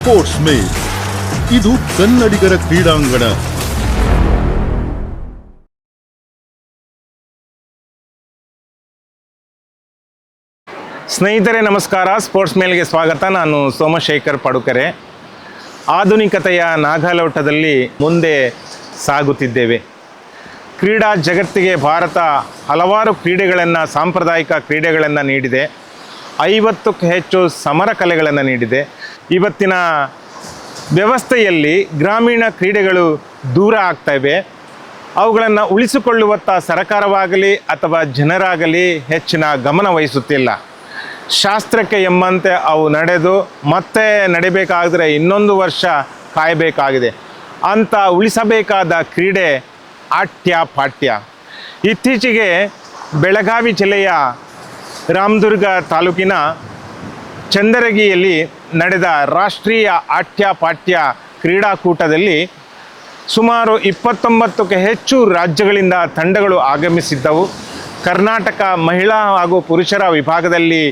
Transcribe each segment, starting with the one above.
Sports ಮೇಲ್ ಇದು ಕನ್ನಡಿಗರ ಕ್ರೀಡಾಂಗಣ. ಸ್ನೇಹಿತರೆ ನಮಸ್ಕಾರ, ಸ್ಪೋರ್ಟ್ಸ್ ಮೇಲ್ಗೆ ಸ್ವಾಗತ. ನಾನು ಸೋಮಶೇಖರ್ ಪಡುಕರೆ. ಆಧುನಿಕತೆಯ ನಾಗಾಲೋಟದಲ್ಲಿ ಮುಂದೆ ಸಾಗುತ್ತಿದ್ದೇವೆ. ಕ್ರೀಡಾ ಜಗತ್ತಿಗೆ ಭಾರತ ಹಲವಾರು ಕ್ರೀಡೆಗಳನ್ನು, ಸಾಂಪ್ರದಾಯಿಕ ಕ್ರೀಡೆಗಳನ್ನು ನೀಡಿದೆ. 50ಕ್ಕೂ ಹೆಚ್ಚು ಸಮರ ಕಲೆಗಳನ್ನು ನೀಡಿದೆ. ಇವತ್ತಿನ ವ್ಯವಸ್ಥೆಯಲ್ಲಿ ಗ್ರಾಮೀಣ ಕ್ರೀಡೆಗಳು ದೂರ ಆಗ್ತವೆ. ಅವುಗಳನ್ನು ಉಳಿಸಿಕೊಳ್ಳುವತ್ತ ಸರ್ಕಾರವಾಗಲಿ ಅಥವಾ ಜನರಾಗಲಿ ಹೆಚ್ಚಿನ ಗಮನ ವಹಿಸುತ್ತಿಲ್ಲ. ಶಾಸ್ತ್ರಕ್ಕೆ ಎಂಬಂತೆ ಅವು ನಡೆದು ಮತ್ತೆ ನಡಿಬೇಕಾದರೆ ಇನ್ನೊಂದು ವರ್ಷ ಕಾಯಬೇಕಾಗಿದೆ. ಅಂಥ ಉಳಿಸಬೇಕಾದ ಕ್ರೀಡೆ ಆಟ್ಯ ಪಾಟ್ಯ. ಇತ್ತೀಚೆಗೆ ಬೆಳಗಾವಿ ಜಿಲ್ಲೆಯ ರಾಮದುರ್ಗ ತಾಲೂಕಿನ ಚಂದರಗಿಯಲ್ಲಿ ನಡೆದ ರಾಷ್ಟ್ರೀಯ ಆಟ್ಯ ಪಾಟ್ಯ ಕ್ರೀಡಾಕೂಟದಲ್ಲಿ ಸುಮಾರು 29ಕ್ಕೂ ಹೆಚ್ಚು ರಾಜ್ಯಗಳಿಂದ ತಂಡಗಳು ಆಗಮಿಸಿದ್ದವು. ಕರ್ನಾಟಕ ಮಹಿಳಾ ಹಾಗೂ ಪುರುಷರ ವಿಭಾಗದಲ್ಲಿ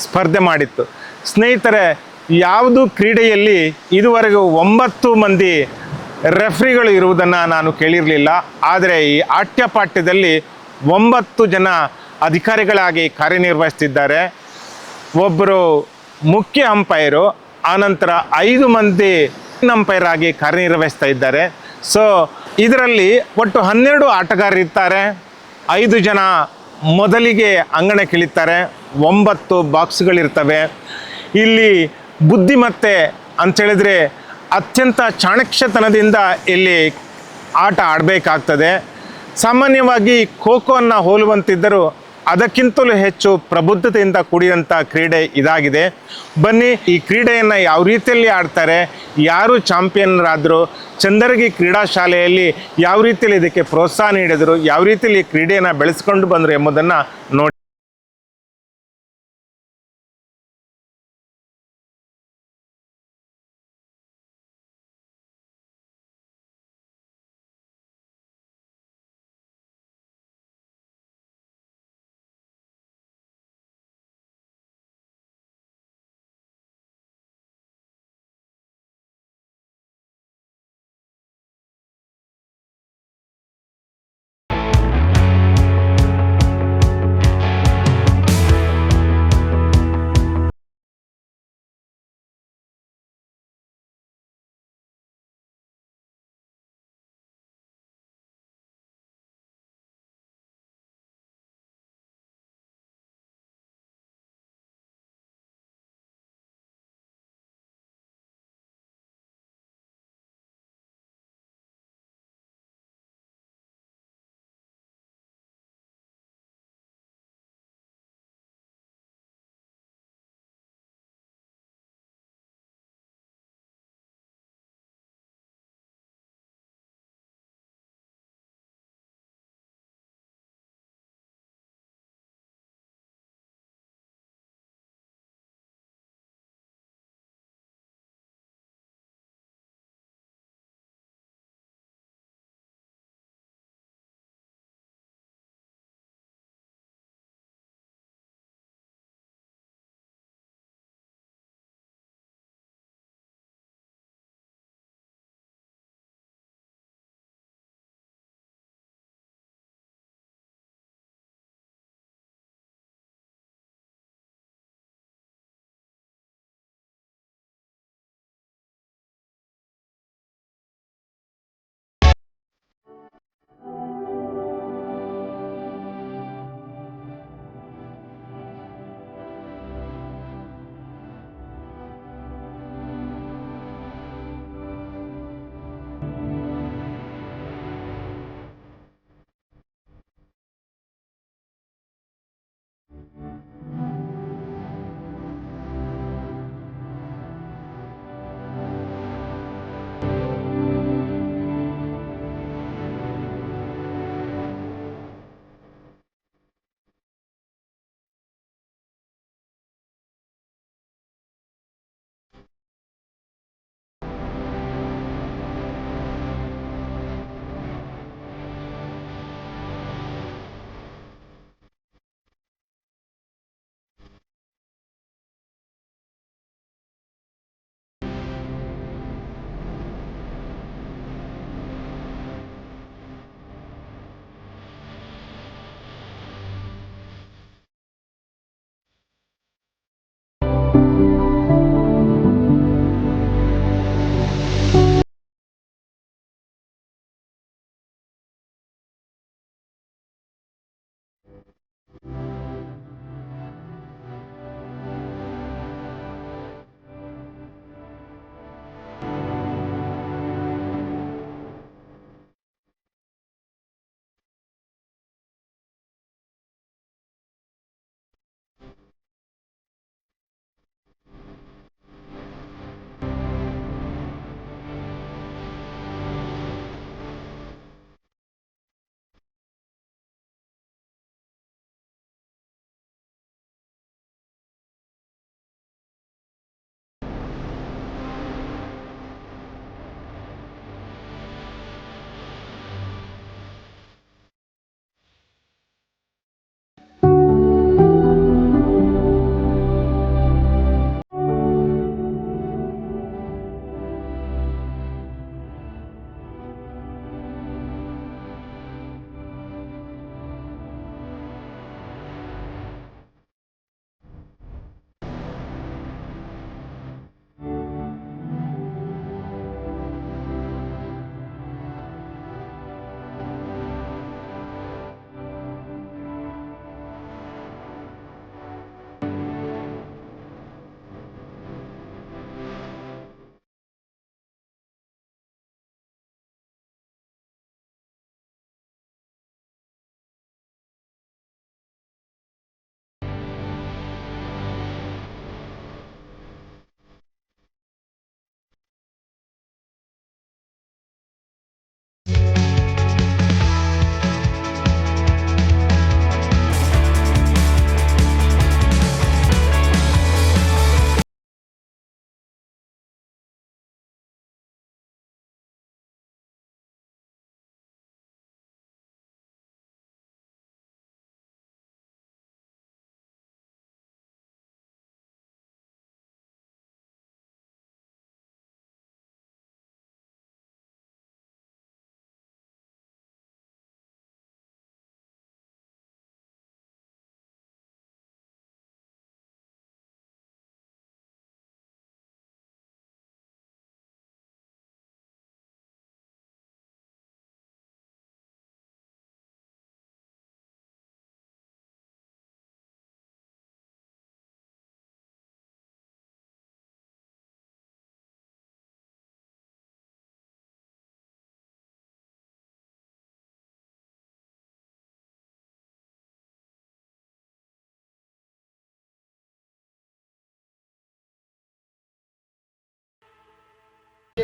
ಸ್ಪರ್ಧೆ ಮಾಡಿತ್ತು. ಸ್ನೇಹಿತರೆ, ಯಾವುದು ಕ್ರೀಡೆಯಲ್ಲಿ ಇದುವರೆಗೂ 9 ಮಂದಿ ರೆಫ್ರಿಗಳು ಇರುವುದನ್ನು ನಾನು ಕೇಳಿರಲಿಲ್ಲ. ಆದರೆ ಈ ಆಟ್ಯಪಾಟ್ಯದಲ್ಲಿ 9 ಜನ ಅಧಿಕಾರಿಗಳಾಗಿ ಕಾರ್ಯನಿರ್ವಹಿಸ್ತಿದ್ದಾರೆ. ಒಬ್ಬರು ಮುಖ್ಯ ಅಂಪೈರು, ಆನಂತರ 5 ಮಂದಿ ಅಂಪೈರ್ ಆಗಿ ಕಾರ್ಯನಿರ್ವಹಿಸ್ತಾ ಇದ್ದಾರೆ. ಸೊ ಇದರಲ್ಲಿ ಒಟ್ಟು 12 ಆಟಗಾರರಿರ್ತಾರೆ. 5 ಜನ ಮೊದಲಿಗೆ ಅಂಗಣಕ್ಕಿಳಿತಾರೆ. 9 ಬಾಕ್ಸ್ಗಳಿರ್ತವೆ. ಇಲ್ಲಿ ಬುದ್ಧಿಮತ್ತೆ ಅಂಥೇಳಿದರೆ ಅತ್ಯಂತ ಚಾಣಕ್ಷತನದಿಂದ ಇಲ್ಲಿ ಆಟ ಆಡಬೇಕಾಗ್ತದೆ. ಸಾಮಾನ್ಯವಾಗಿ ಖೋ ಖೋವನ್ನು ಹೋಲುವಂತಿದ್ದರೂ ಅದಕ್ಕಿಂತಲೂ ಹೆಚ್ಚು ಪ್ರಬುದ್ಧತೆಯಿಂದ ಕೂಡಿದಂಥ ಕ್ರೀಡೆ ಇದಾಗಿದೆ. ಬನ್ನಿ, ಈ ಕ್ರೀಡೆಯನ್ನು ಯಾವ ರೀತಿಯಲ್ಲಿ ಆಡ್ತಾರೆ, ಯಾರು ಚಾಂಪಿಯನ್ರಾದರು, ಚಂದರಗಿ ಕ್ರೀಡಾ ಶಾಲೆಯಲ್ಲಿ ಯಾವ ರೀತಿಯಲ್ಲಿ ಇದಕ್ಕೆ ಪ್ರೋತ್ಸಾಹ ನೀಡಿದರು, ಯಾವ ರೀತಿಯಲ್ಲಿ ಕ್ರೀಡೆಯನ್ನು ಬೆಳೆಸ್ಕೊಂಡು ಬಂದರು ಎಂಬುದನ್ನು ನೋಡಿ.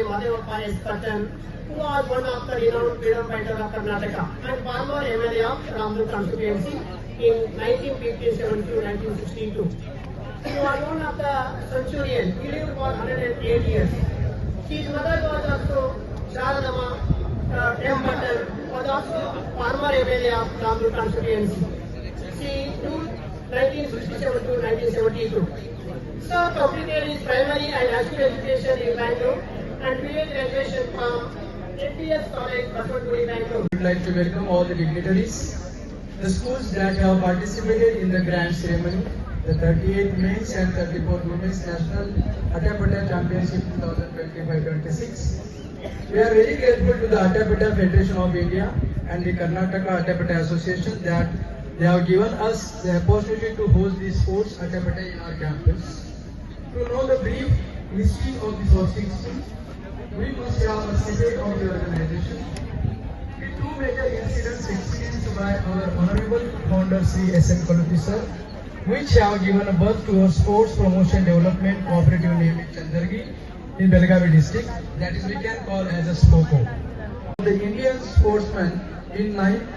Madhavappa S. Patan, who was one of the renowned freedom fighters of Karnataka and former MLA of Ramdur constituency in 1957-1962. He was one of the centurion. He lived for 108 years. His mother was also Sharadama M. Patan, was also former MLA of Ramdur constituency. She ruled 1967 to 1972. Sir completed his primary and high school education in Bangalore and BA graduation from APS College, Baswanturi, Bangalore. I would like to welcome all the dignitaries, the schools that have participated in the grand ceremony, the 38th Men's and 34th Women's National Atapata Championship 2025-26. We are very grateful to the Atapata Federation of India and the Karnataka Atapata Association that they have given us the opportunity to host these sports Atapata in our campus. To know the brief history of the hosting school, we must have a secret of the organization. The two major incidents experienced by our Honorable Founder Sri S.N. Kaluti sir, which have given birth to our Sports Promotion Development Cooperative name in Chandargi in Belgavi district, that is we can call as a SPOCO. The Indian sportsman in 9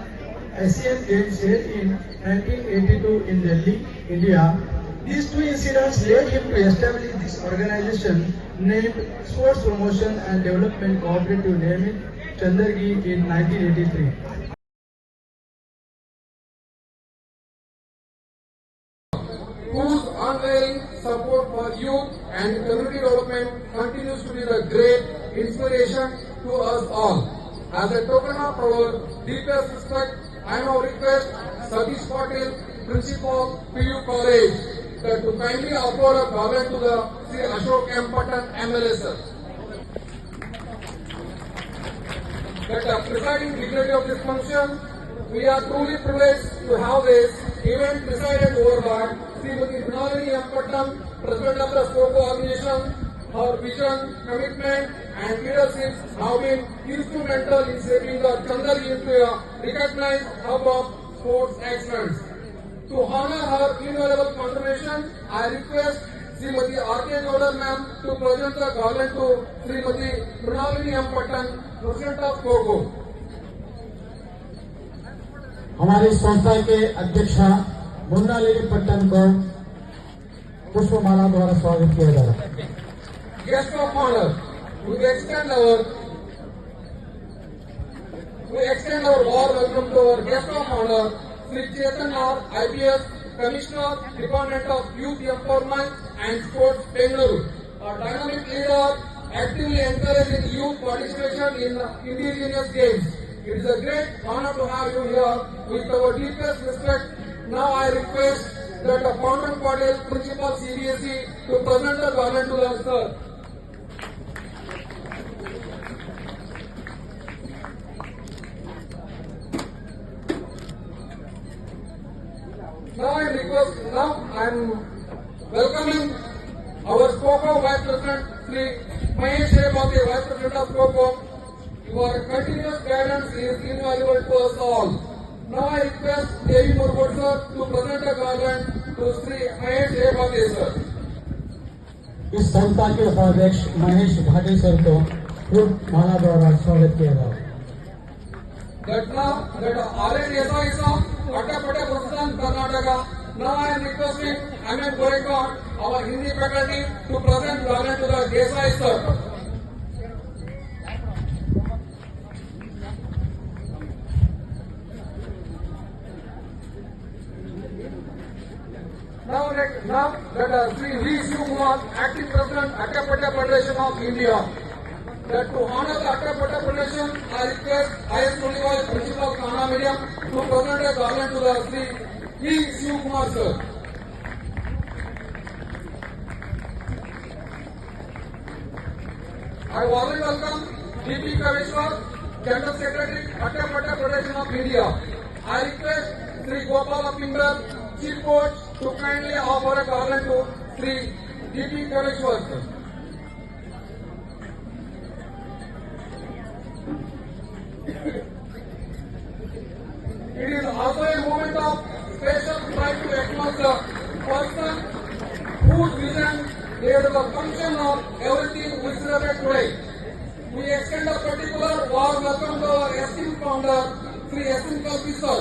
ASEAN Games held in 1982 in Delhi, India. These two incidents led him to establish this organization named Sports Promotion and Development Cooperative named Chandargi in 1983. Whose unwavering support for youth and community development continues to be the great inspiration to us all. As a token of our deepest respect, I now request Satish Patil, Principal, PU College, that to kindly offer a garland to the Sri Ashok M. Patan MLA sir. That the presiding dignitary of this function, we are truly privileged to have this event presided over by Srimati Mrinalini M. Patan, President of the SPOCO organization. Her vision, commitment and leadership have been instrumental in shaping the Chandargi into a recognized hub of sports excellence. To honor her invaluable contribution, I request Srimati R.K. Gowda ma'am to present the garland to Srimati Mrinalini M. Patan, President of SPOCO. हमारी संस्था के अध्यक्ष मृणालिनी पट्टन को पुष्पमाला द्वारा स्वागत किया जा रहा है. Guest of honor, we extend our warm welcome to our guest of honor, Sri Chetan R, IPS, Commissioner, Department of Youth Empowerment and Sports, Bengaluru. A dynamic leader, actively encouraging youth participation in indigenous games. It is a great honor to have you here. With our deepest respect, now I request that the Founder Patel, Principal CBSE, to present the garland to us, sir. Now I am welcoming our SPOCO Vice President, Sri Mahesh Rebati, Vice President of SPOCO. Your continuous guidance is invaluable to us all. Now I request Devi Murmur sir to present a garland to Sri Mahesh Rebati sir. इस संस्था के उपाध्यक्ष Mahesh Bhati sir को पुष्पमाला द्वारा स्वागत किया जा रहा है. That already SI song, Atapata President Karnataka. Now I am requesting Amen Gorekar, our Hindi faculty, to present garland to the Desai sir. Now that Sri V. Shivakumar, Acting President, Atapata Federation of India. That to honor the Atapata Federation, I request I.S. Muniwal, Principal Kannada Medium, to present a garland to the Sri V. Shivakumar sir. I warmly welcome D.P. Kaveshwar, General Secretary, Atapata Federation of India. I request Sri Gopala Pimbar, Chief Coach, to kindly offer a garland to Sri D.P. Kaveshwar sir. It is also a moment of special pride to acknowledge the person whose vision is the function of everything we celebrate today. founder, Sri S.N. Kalpi sir.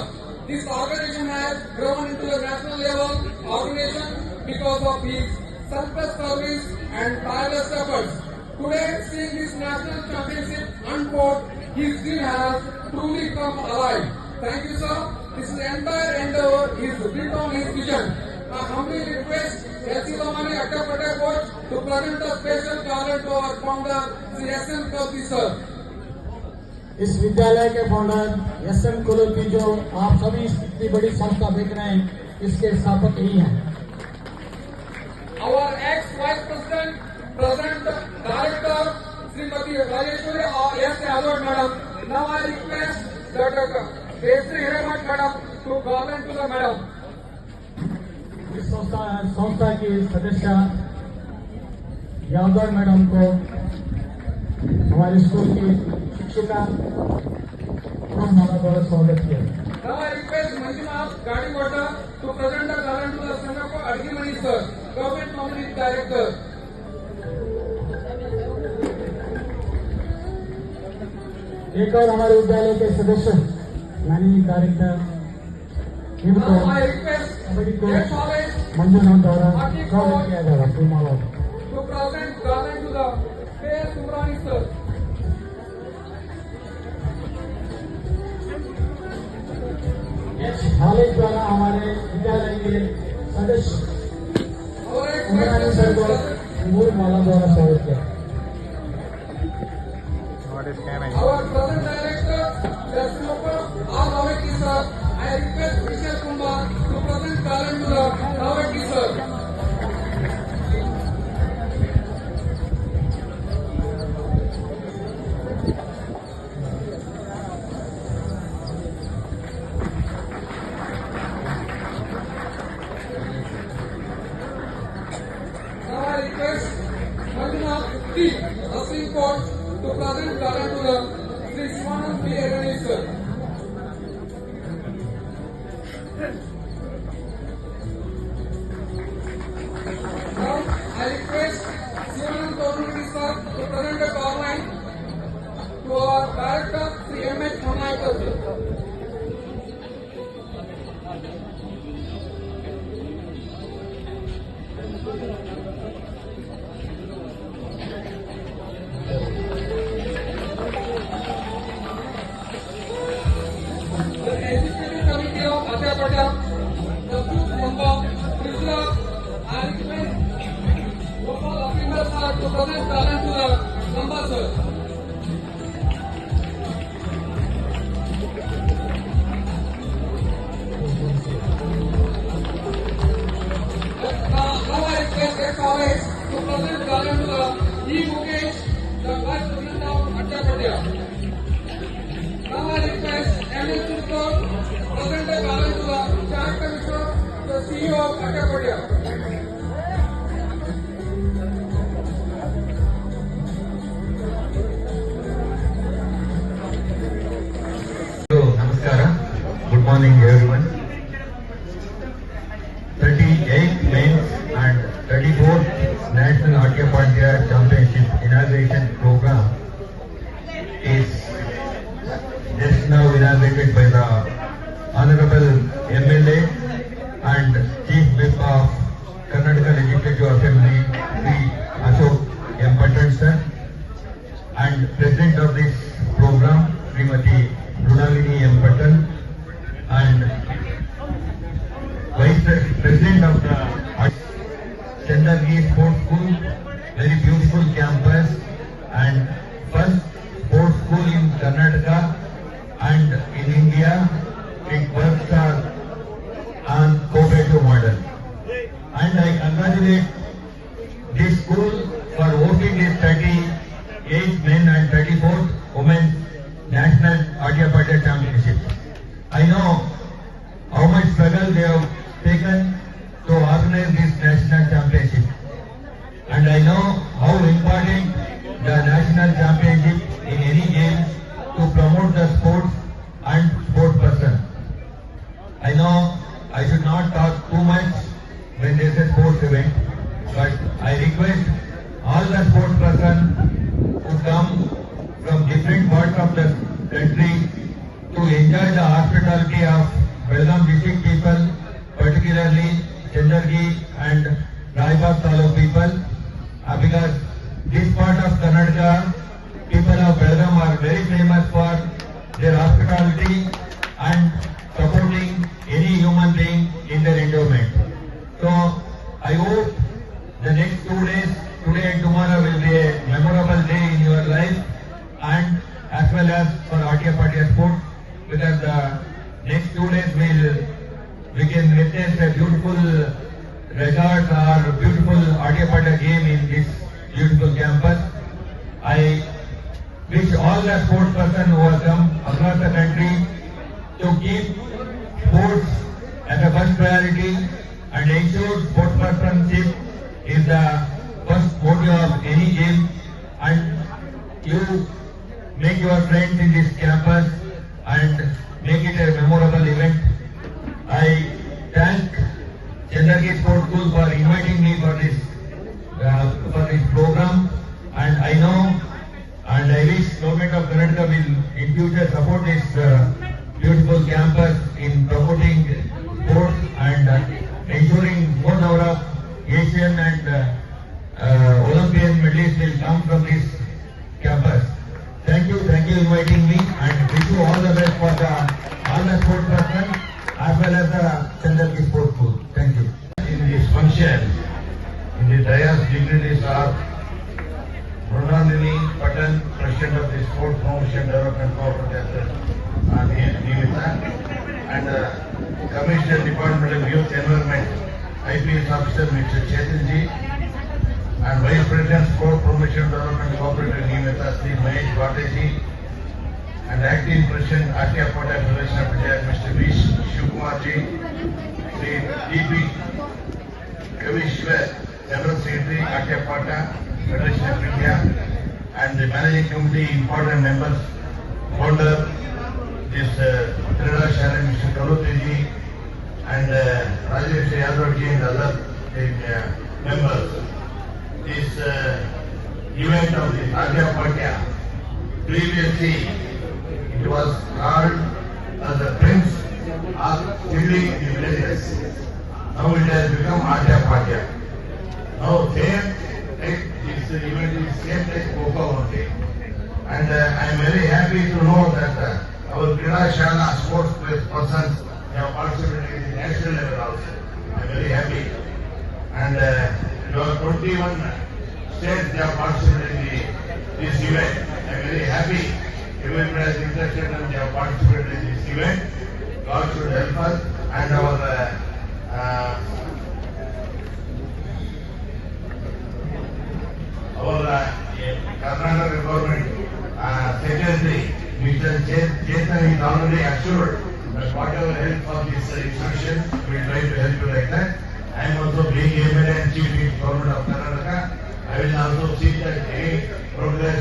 This organization has grown into a national level organization because of his selfless service and tireless efforts. Today, seeing this national championship unfold, his dream has truly come alive. Thank you, sir. This entire endeavor is built on his vision. I humbly request S.C. Lamani Attapate coach to present a special garland to our founder, Sri S.N. Kalpi sir. इस विद्यालय के founder SN. कोलोपी जो आप सभी इतनी बड़ी संस्था देख रहे हैं, इसके स्थापक ही हैं। Our ex-vice president, present director, Srimati Rajeshwari S. Yadav madam. Now I request Dr. Kesri Hiremat madam to garland to the madam. इस संस्था की सदस्य यादव मैडम को हमारे स्कूल की शिक्षिका माला द्वारा स्वागत किया। Now I request Manjunath Gadiwata to present the garland to the Sangapur Adhimani sir, Government Nominee Director. एक और हमारे विद्यालय के सदस्य मैनेजिंग डायरेक्टर इनको Now I request कबड्डी को Head College मंजूनाथ द्वारा स्वागत किया जाएगा। फूलमाला to present garland to the K. Subrani sir. College द्वारा हमारे विद्यालय के सदस्य Our उमरानी ex-vice सर को president, मूल माला द्वारा स्वागत किया। our present director, Jasnopa R. Raveki sir. I request Vishal Kumar to present garland to the Raveki sir. Now I request Manjunath T. Nursing Court to present garland to the Sri Shivanand P. Erani sir. Now I request Shivanand Kaurmudi sir to present a garland to our director Sri M.H. Manayakar sir. The Executive Committee of Adyapata, the Youth Member, Krishna, I request Gopal Apinda sir to present garland to the Member sir. Now I request Head College to present garland to the E. Mukesh, the Vice President of Adyapata. Now I request M.S. Sultan present a garland to the Chief Commissioner, the CEO of Adyapata. Namaskara. Good morning, everyone. 38th Men's and 34th National Adyapatya Championship Inauguration Program is just now inaugurated by the Honorable MLA and Chief Whip of Karnataka Legislative Assembly, Sri Ashok M. Pattan sir, and President of this program, Srimati Brunalini M. Pattan, and Vice President of the Chandagi Sports School, very beautiful campus, and first sports school in Karnataka and in India. It works on cooperative model. And I congratulate this school for hosting this 38th men and 34th women National Adyapatya Championship. I know how much struggle they have taken to organize this national championship. And I know how important the national championship in any game to promote the sports and sport person. I know I should not talk too much when there is a sports event, but I request all the sports person who come from different parts of the country enjoy the hospitality of Belgaum district people, particularly Chandargi and Raibag Taluk people, because this part of Karnataka, people of Belgaum are very famous for their hospitality and supporting any human being in their endowment. So I hope the next 2 days, today and tomorrow, will be a memorable day in your life, and as well as for Atia Patia Sport, because the next 2 days we can witness a beautiful resort or beautiful Atia Patia game in this beautiful campus. I wish all the sports persons who have come across the country to keep sports as a first priority and ensure sportsmanship is the first motive of any game, and you make your friends in this campus and make it a memorable event. I thank Chandargi Sports School for inviting me for this program, and I know and I wish Government of Karnataka will in future support this beautiful campus in promoting sports and ensuring more number of Asian and Olympian medalists will come from this campus. Thank you inviting me, and wish you all the best for all the sports persons as well as the Chandargi Sports School. Thank you. In this function, in the dais dignitaries are Mrunalini Patan, President of the Sport Promotion Development Corporation, Nivita, and Commissioner Department of Youth Environment, IPS Officer Mr. Chetanji, and Vice President Sport Promotion Development Corporation Nivita, Sri Mahesh Bhattaji, and Acting President Atia Patia Federation of India, Mr. V. Shivkumarji, Sri D.P. Kavishwar, General Secretary Atia Patia Federation of India, and the Managing Committee important members, founder this Trida Sharan, Mr. Kaluteji, and Rajesh Yadavji and other members. This event of the Atia Patia, previously it was called as the Prince of Chili in the villages. Now it has become Atia Patia. Now same like this event is same like Coca only. And I am very happy to know that our Krida Shala sports persons have participated in the national level also. I am very happy. And there are 21 states that have participated in this event. I am very happy. Everyone has interested and they have participated in this event. God should help us, and our Karnataka government secretary, Mr. Chetan, is already assured that whatever help for this institution, we will try to help you like that. I am also being MLA and Chief Minister Government of Karnataka. I will also see that any progress,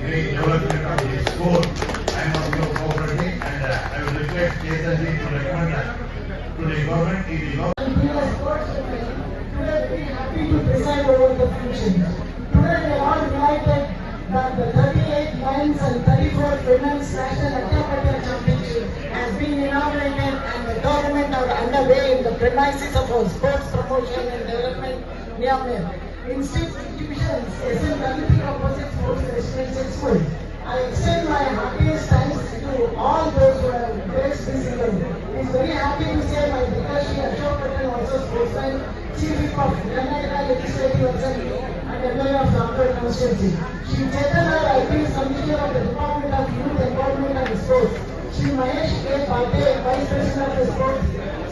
any development of this school, I am also cooperating, and I will request Chetan to recommend to the government. Today we are happy to preside over the function. Today we are all delighted that the 38 men's and 34 women's national Atia Patia championship has been inaugurated, and the tournament are underway in the premises of our sports promotion and development Niamey. Institutions, SN Kaliti Opposite Sports Residential School. I extend my happiest thanks to all those who have graced this event. It is very happy to say my Dikashi Ashok Patel, also sportsman, Chief Whip of Karnataka Legislative Assembly and MLA of Rampur constituency. Shri Chaitanya, IPS Commissioner of the Department of Youth Empowerment and Sports. Shri Mahesh K. Bhatte, Vice President of the Sports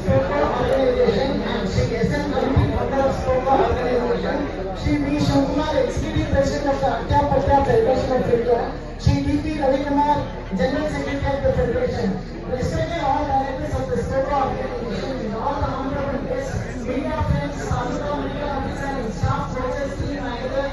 Organization, and Shri S.N. Kaliti, Founder of Spoko Organization. Shri V. Shivkumar, Executive President of the Atia Patia Federation of India. Shri D.P. Ravikumar, General Secretary of the Federation. Respected all directors of the Spoko Organization, all the honorable guests, media friends, Taluka media officer and staff, coaches, team manager,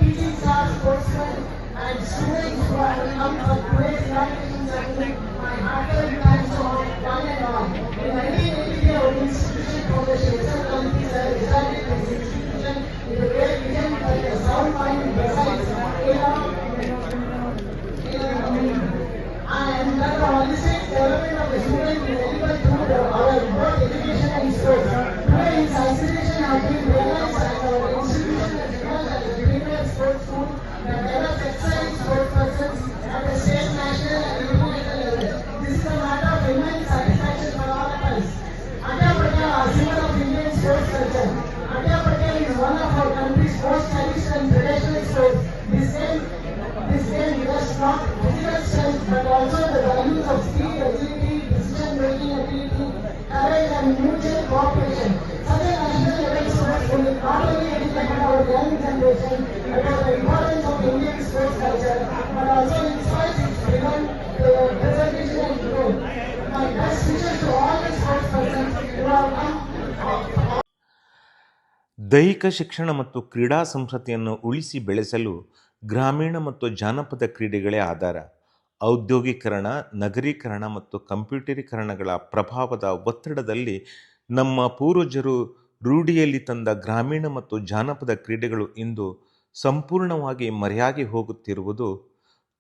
teaching staff, sportsmen, and students who have come for today's inauguration ceremony. My heartfelt thanks to all, one and all. In 1983, our institution foundation, S.M. Kaliti sir, established this institution with a great vision like a sound mind besides and that the holistic development of one of our country's most cherished and traditional sports. This game does not physical strength but also the values of speed, agility, decision making ability, courage and mutual cooperation. Such a national level sports will not only educate our young generation about the importance of Indian sports culture but also inspires its preservation and growth. My best wishes to all the sports persons who have come. ದೈಹಿಕ ಶಿಕ್ಷಣ ಮತ್ತು ಕ್ರೀಡಾ ಸಂಸ್ಕೃತಿಯನ್ನು ಉಳಿಸಿ ಬೆಳೆಸಲು ಗ್ರಾಮೀಣ ಮತ್ತು ಜಾನಪದ ಕ್ರೀಡೆಗಳೇ ಆಧಾರ. ಔದ್ಯೋಗೀಕರಣ, ನಗರೀಕರಣ ಮತ್ತು ಕಂಪ್ಯೂಟರೀಕರಣಗಳ ಪ್ರಭಾವದ ಒತ್ತಡದಲ್ಲಿ ನಮ್ಮ ಪೂರ್ವಜರು ರೂಢಿಯಲ್ಲಿ ತಂದ ಗ್ರಾಮೀಣ ಮತ್ತು ಜಾನಪದ ಕ್ರೀಡೆಗಳು ಇಂದು ಸಂಪೂರ್ಣವಾಗಿ ಮರೆಯಾಗಿ ಹೋಗುತ್ತಿರುವುದು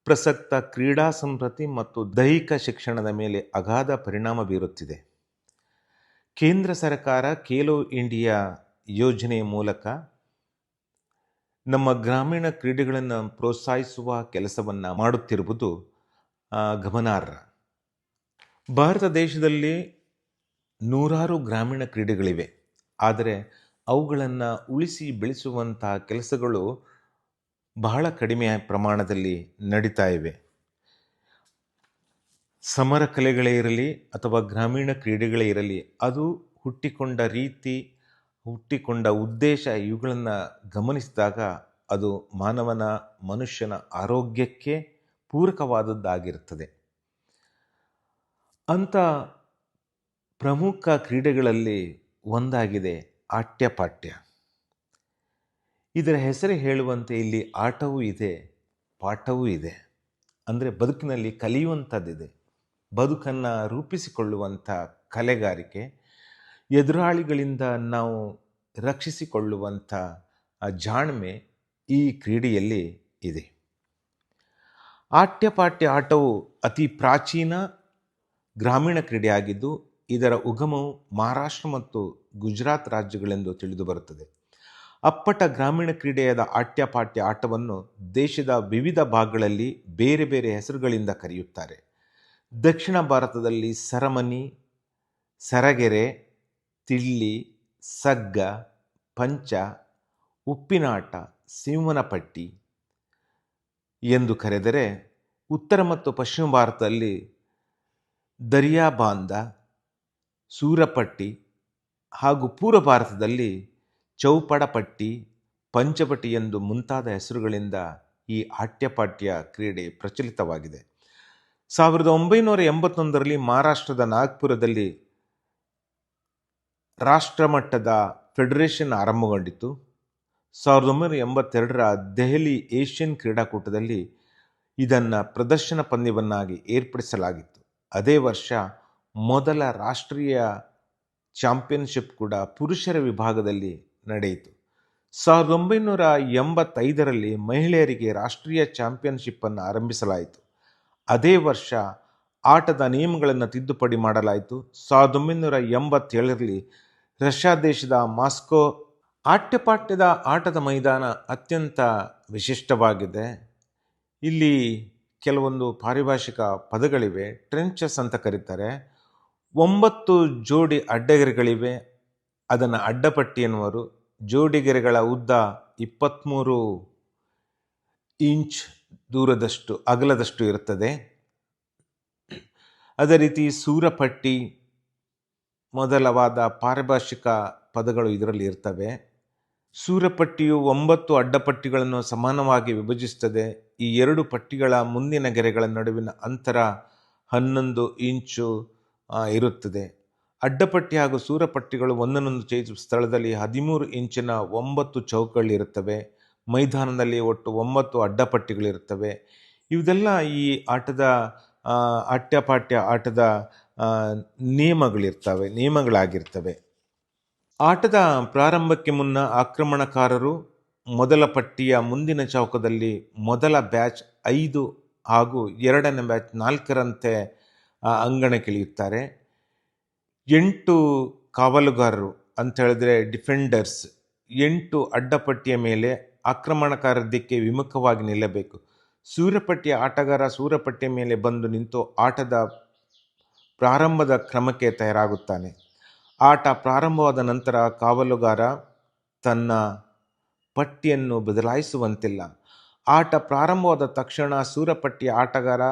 ಪ್ರಸಕ್ತ ಕ್ರೀಡಾ ಸಂಸ್ಕೃತಿ ಮತ್ತು ದೈಹಿಕ ಶಿಕ್ಷಣದ ಮೇಲೆ ಅಗಾಧ ಪರಿಣಾಮ ಬೀರುತ್ತಿದೆ. ಕೇಂದ್ರ ಸರ್ಕಾರ ಖೇಲೋ ಇಂಡಿಯಾ ಯೋಜನೆಯ ಮೂಲಕ ನಮ್ಮ ಗ್ರಾಮೀಣ ಕ್ರೀಡೆಗಳನ್ನು ಪ್ರೋತ್ಸಾಹಿಸುವ ಕೆಲಸವನ್ನು ಮಾಡುತ್ತಿರುವುದು ಗಮನಾರ್ಹ. ಭಾರತ ದೇಶದಲ್ಲಿ ನೂರಾರು ಗ್ರಾಮೀಣ ಕ್ರೀಡೆಗಳಿವೆ. ಆದರೆ ಅವುಗಳನ್ನು ಉಳಿಸಿ ಬೆಳೆಸುವಂಥ ಕೆಲಸಗಳು ಬಹಳ ಕಡಿಮೆ ಪ್ರಮಾಣದಲ್ಲಿ ನಡೀತಾ ಇವೆ. ಸಮರ ಕಲೆಗಳೇ ಇರಲಿ ಅಥವಾ ಗ್ರಾಮೀಣ ಕ್ರೀಡೆಗಳೇ ಇರಲಿ, ಅದು ಹುಟ್ಟಿಕೊಂಡ ರೀತಿ, ಹುಟ್ಟಿಕೊಂಡ ಉದ್ದೇಶ ಇವುಗಳನ್ನು ಗಮನಿಸಿದಾಗ ಅದು ಮನುಷ್ಯನ ಆರೋಗ್ಯಕ್ಕೆ ಪೂರಕವಾದದ್ದಾಗಿರುತ್ತದೆ. ಅಂಥ ಪ್ರಮುಖ ಕ್ರೀಡೆಗಳಲ್ಲಿ ಒಂದಾಗಿದೆ ಆಟ್ಯಪಾಟ್ಯ. ಇದರ ಹೆಸರೇ ಹೇಳುವಂತೆ ಇಲ್ಲಿ ಆಟವೂ ಇದೆ, ಪಾಠವೂ ಇದೆ. ಅಂದರೆ ಬದುಕಿನಲ್ಲಿ ಕಲಿಯುವಂಥದ್ದಿದೆ, ಬದುಕನ್ನು ರೂಪಿಸಿಕೊಳ್ಳುವಂಥ ಕಲೆಗಾರಿಕೆ, ಎದುರಾಳಿಗಳಿಂದ ನಾವು ರಕ್ಷಿಸಿಕೊಳ್ಳುವಂಥ ಜಾಣ್ಮೆ ಈ ಕ್ರೀಡೆಯಲ್ಲಿ ಇದೆ. ಆಟ್ಯಪಾಟ್ಯ ಆಟವು ಅತಿ ಪ್ರಾಚೀನ ಗ್ರಾಮೀಣ ಕ್ರೀಡೆಯಾಗಿದ್ದು ಇದರ ಉಗಮವು ಮಹಾರಾಷ್ಟ್ರ ಮತ್ತು ಗುಜರಾತ್ ರಾಜ್ಯಗಳೆಂದು ತಿಳಿದುಬರುತ್ತದೆ. ಅಪ್ಪಟ ಗ್ರಾಮೀಣ ಕ್ರೀಡೆಯಾದ ಆಟ್ಯಪಾಟ್ಯ ಆಟವನ್ನು ದೇಶದ ವಿವಿಧ ಭಾಗಗಳಲ್ಲಿ ಬೇರೆ ಬೇರೆ ಹೆಸರುಗಳಿಂದ ಕರೆಯುತ್ತಾರೆ. ದಕ್ಷಿಣ ಭಾರತದಲ್ಲಿ ಸರಮನಿ, ಸರಗೆರೆ, ತಿಳ್ಳಿ, ಸಗ್ಗ, ಪಂಚ, ಉಪ್ಪಿನಾಟ, ಸಿಂಹನಪಟ್ಟಿ ಎಂದು ಕರೆದರೆ, ಉತ್ತರ ಮತ್ತು ಪಶ್ಚಿಮ ಭಾರತದಲ್ಲಿ ದರಿಯಾಬಾಂಧ, ಸೂರಪಟ್ಟಿ ಹಾಗೂ ಪೂರ್ವ ಭಾರತದಲ್ಲಿ ಚೌಪಡಪಟ್ಟಿ, ಪಂಚಪಟ್ಟಿ ಎಂದು ಮುಂತಾದ ಹೆಸರುಗಳಿಂದ ಈ ಆಟ್ಯಪಾಟ್ಯ ಕ್ರೀಡೆ ಪ್ರಚಲಿತವಾಗಿದೆ. 1981ರಲ್ಲಿ ಮಹಾರಾಷ್ಟ್ರದ ನಾಗ್ಪುರದಲ್ಲಿ ರಾಷ್ಟ್ರಮಟ್ಟದ ಫೆಡರೇಷನ್ ಆರಂಭಗೊಂಡಿತು. 1982ರ ದೆಹಲಿ ಏಷ್ಯನ್ ಕ್ರೀಡಾಕೂಟದಲ್ಲಿ ಇದನ್ನು ಪ್ರದರ್ಶನ ಪಂದ್ಯವನ್ನಾಗಿ ಏರ್ಪಡಿಸಲಾಗಿತ್ತು. ಅದೇ ವರ್ಷ ಮೊದಲ ರಾಷ್ಟ್ರೀಯ ಚಾಂಪಿಯನ್ಶಿಪ್ ಕೂಡ ಪುರುಷರ ವಿಭಾಗದಲ್ಲಿ ನಡೆಯಿತು. 1985ರಲ್ಲಿ ಮಹಿಳೆಯರಿಗೆ ರಾಷ್ಟ್ರೀಯ ಚಾಂಪಿಯನ್ಶಿಪ್ಪನ್ನು ಆರಂಭಿಸಲಾಯಿತು. ಅದೇ ವರ್ಷ ಆಟದ ನಿಯಮಗಳನ್ನು ತಿದ್ದುಪಡಿ ಮಾಡಲಾಯಿತು. 1987ರಲ್ಲಿ ರಷ್ಯಾ ದೇಶದ ಮಾಸ್ಕೋ. ಆಟ್ಯಪಾಟ್ಯದ ಆಟದ ಮೈದಾನ ಅತ್ಯಂತ ವಿಶಿಷ್ಟವಾಗಿದೆ. ಇಲ್ಲಿ ಕೆಲವೊಂದು ಪಾರಿಭಾಷಿಕ ಪದಗಳಿವೆ. ಟ್ರೆಂಚಸ್ ಅಂತ ಕರೀತಾರೆ. 9 ಜೋಡಿ ಅಡ್ಡಗೆರೆಗಳಿವೆ, ಅದನ್ನು ಅಡ್ಡಪಟ್ಟಿ ಎನ್ನುವರು. ಜೋಡಿಗೆರೆಗಳ ಉದ್ದ 23 ಇಂಚ್ ದೂರದಷ್ಟು ಅಗಲದಷ್ಟು ಇರುತ್ತದೆ. ಅದೇ ರೀತಿ ಸೂರಪಟ್ಟಿ ಮೊದಲವಾದ ಪಾರಿಭಾಷಿಕ ಪದಗಳು ಇದರಲ್ಲಿ ಇರ್ತವೆ. ಸೂರಪಟ್ಟಿಯು 9 ಅಡ್ಡಪಟ್ಟಿಗಳನ್ನು ಸಮಾನವಾಗಿ ವಿಭಜಿಸುತ್ತದೆ. ಈ 2 ಪಟ್ಟಿಗಳ ಮುಂದಿನ ಗೆರೆಗಳ ನಡುವಿನ ಅಂತರ 11 ಇಂಚು ಇರುತ್ತದೆ. ಅಡ್ಡಪಟ್ಟಿ ಹಾಗೂ ಸೂರಪಟ್ಟಿಗಳು ಒಂದನ್ನೊಂದು ಛೇದಿಸುವ ಸ್ಥಳದಲ್ಲಿ 13 ಇಂಚಿನ 9 ಚೌಕಗಳಿರುತ್ತವೆ. ಮೈದಾನದಲ್ಲಿ ಒಟ್ಟು 9 ಅಡ್ಡಪಟ್ಟಿಗಳಿರುತ್ತವೆ. ಇವೆಲ್ಲ ಈ ಆಟದ ಆಟ್ಯಪಾಟ್ಯ ಆಟದ ನಿಯಮಗಳಾಗಿರ್ತವೆ. ಆಟದ ಪ್ರಾರಂಭಕ್ಕೆ ಮುನ್ನ ಆಕ್ರಮಣಕಾರರು ಮೊದಲ ಪಟ್ಟಿಯ ಮುಂದಿನ ಚೌಕದಲ್ಲಿ ಮೊದಲ ಬ್ಯಾಚ್ 5 ಹಾಗೂ ಎರಡನೇ ಬ್ಯಾಚ್ 4ರಂತೆ ಅಂಗಣಕ್ಕಿಳಿಯುತ್ತಾರೆ. 8 ಕಾವಲುಗಾರರು ಅಂತ ಹೇಳಿದ್ರೆ ಡಿಫೆಂಡರ್ಸ್ 8 ಅಡ್ಡಪಟ್ಟಿಯ ಮೇಲೆ ಆಕ್ರಮಣಕಾರರ ದಿಕ್ಕೆ ವಿಮುಖವಾಗಿ ನಿಲ್ಲಬೇಕು. ಸೂರಪಟ್ಟಿಯ ಆಟಗಾರ ಸೂರಪಟ್ಟಿಯ ಮೇಲೆ ಬಂದು ನಿಂತು ಆಟದ ಪ್ರಾರಂಭದ ಕ್ರಮಕ್ಕೆ ತಯಾರಾಗುತ್ತಾನೆ. ಆಟ ಪ್ರಾರಂಭವಾದ ನಂತರ ಕಾವಲುಗಾರ ತನ್ನ ಪಟ್ಟಿಯನ್ನು ಬದಲಾಯಿಸುವಂತಿಲ್ಲ. ಆಟ ಪ್ರಾರಂಭವಾದ ತಕ್ಷಣ ಸೂರಪಟ್ಟಿಯ ಆಟಗಾರ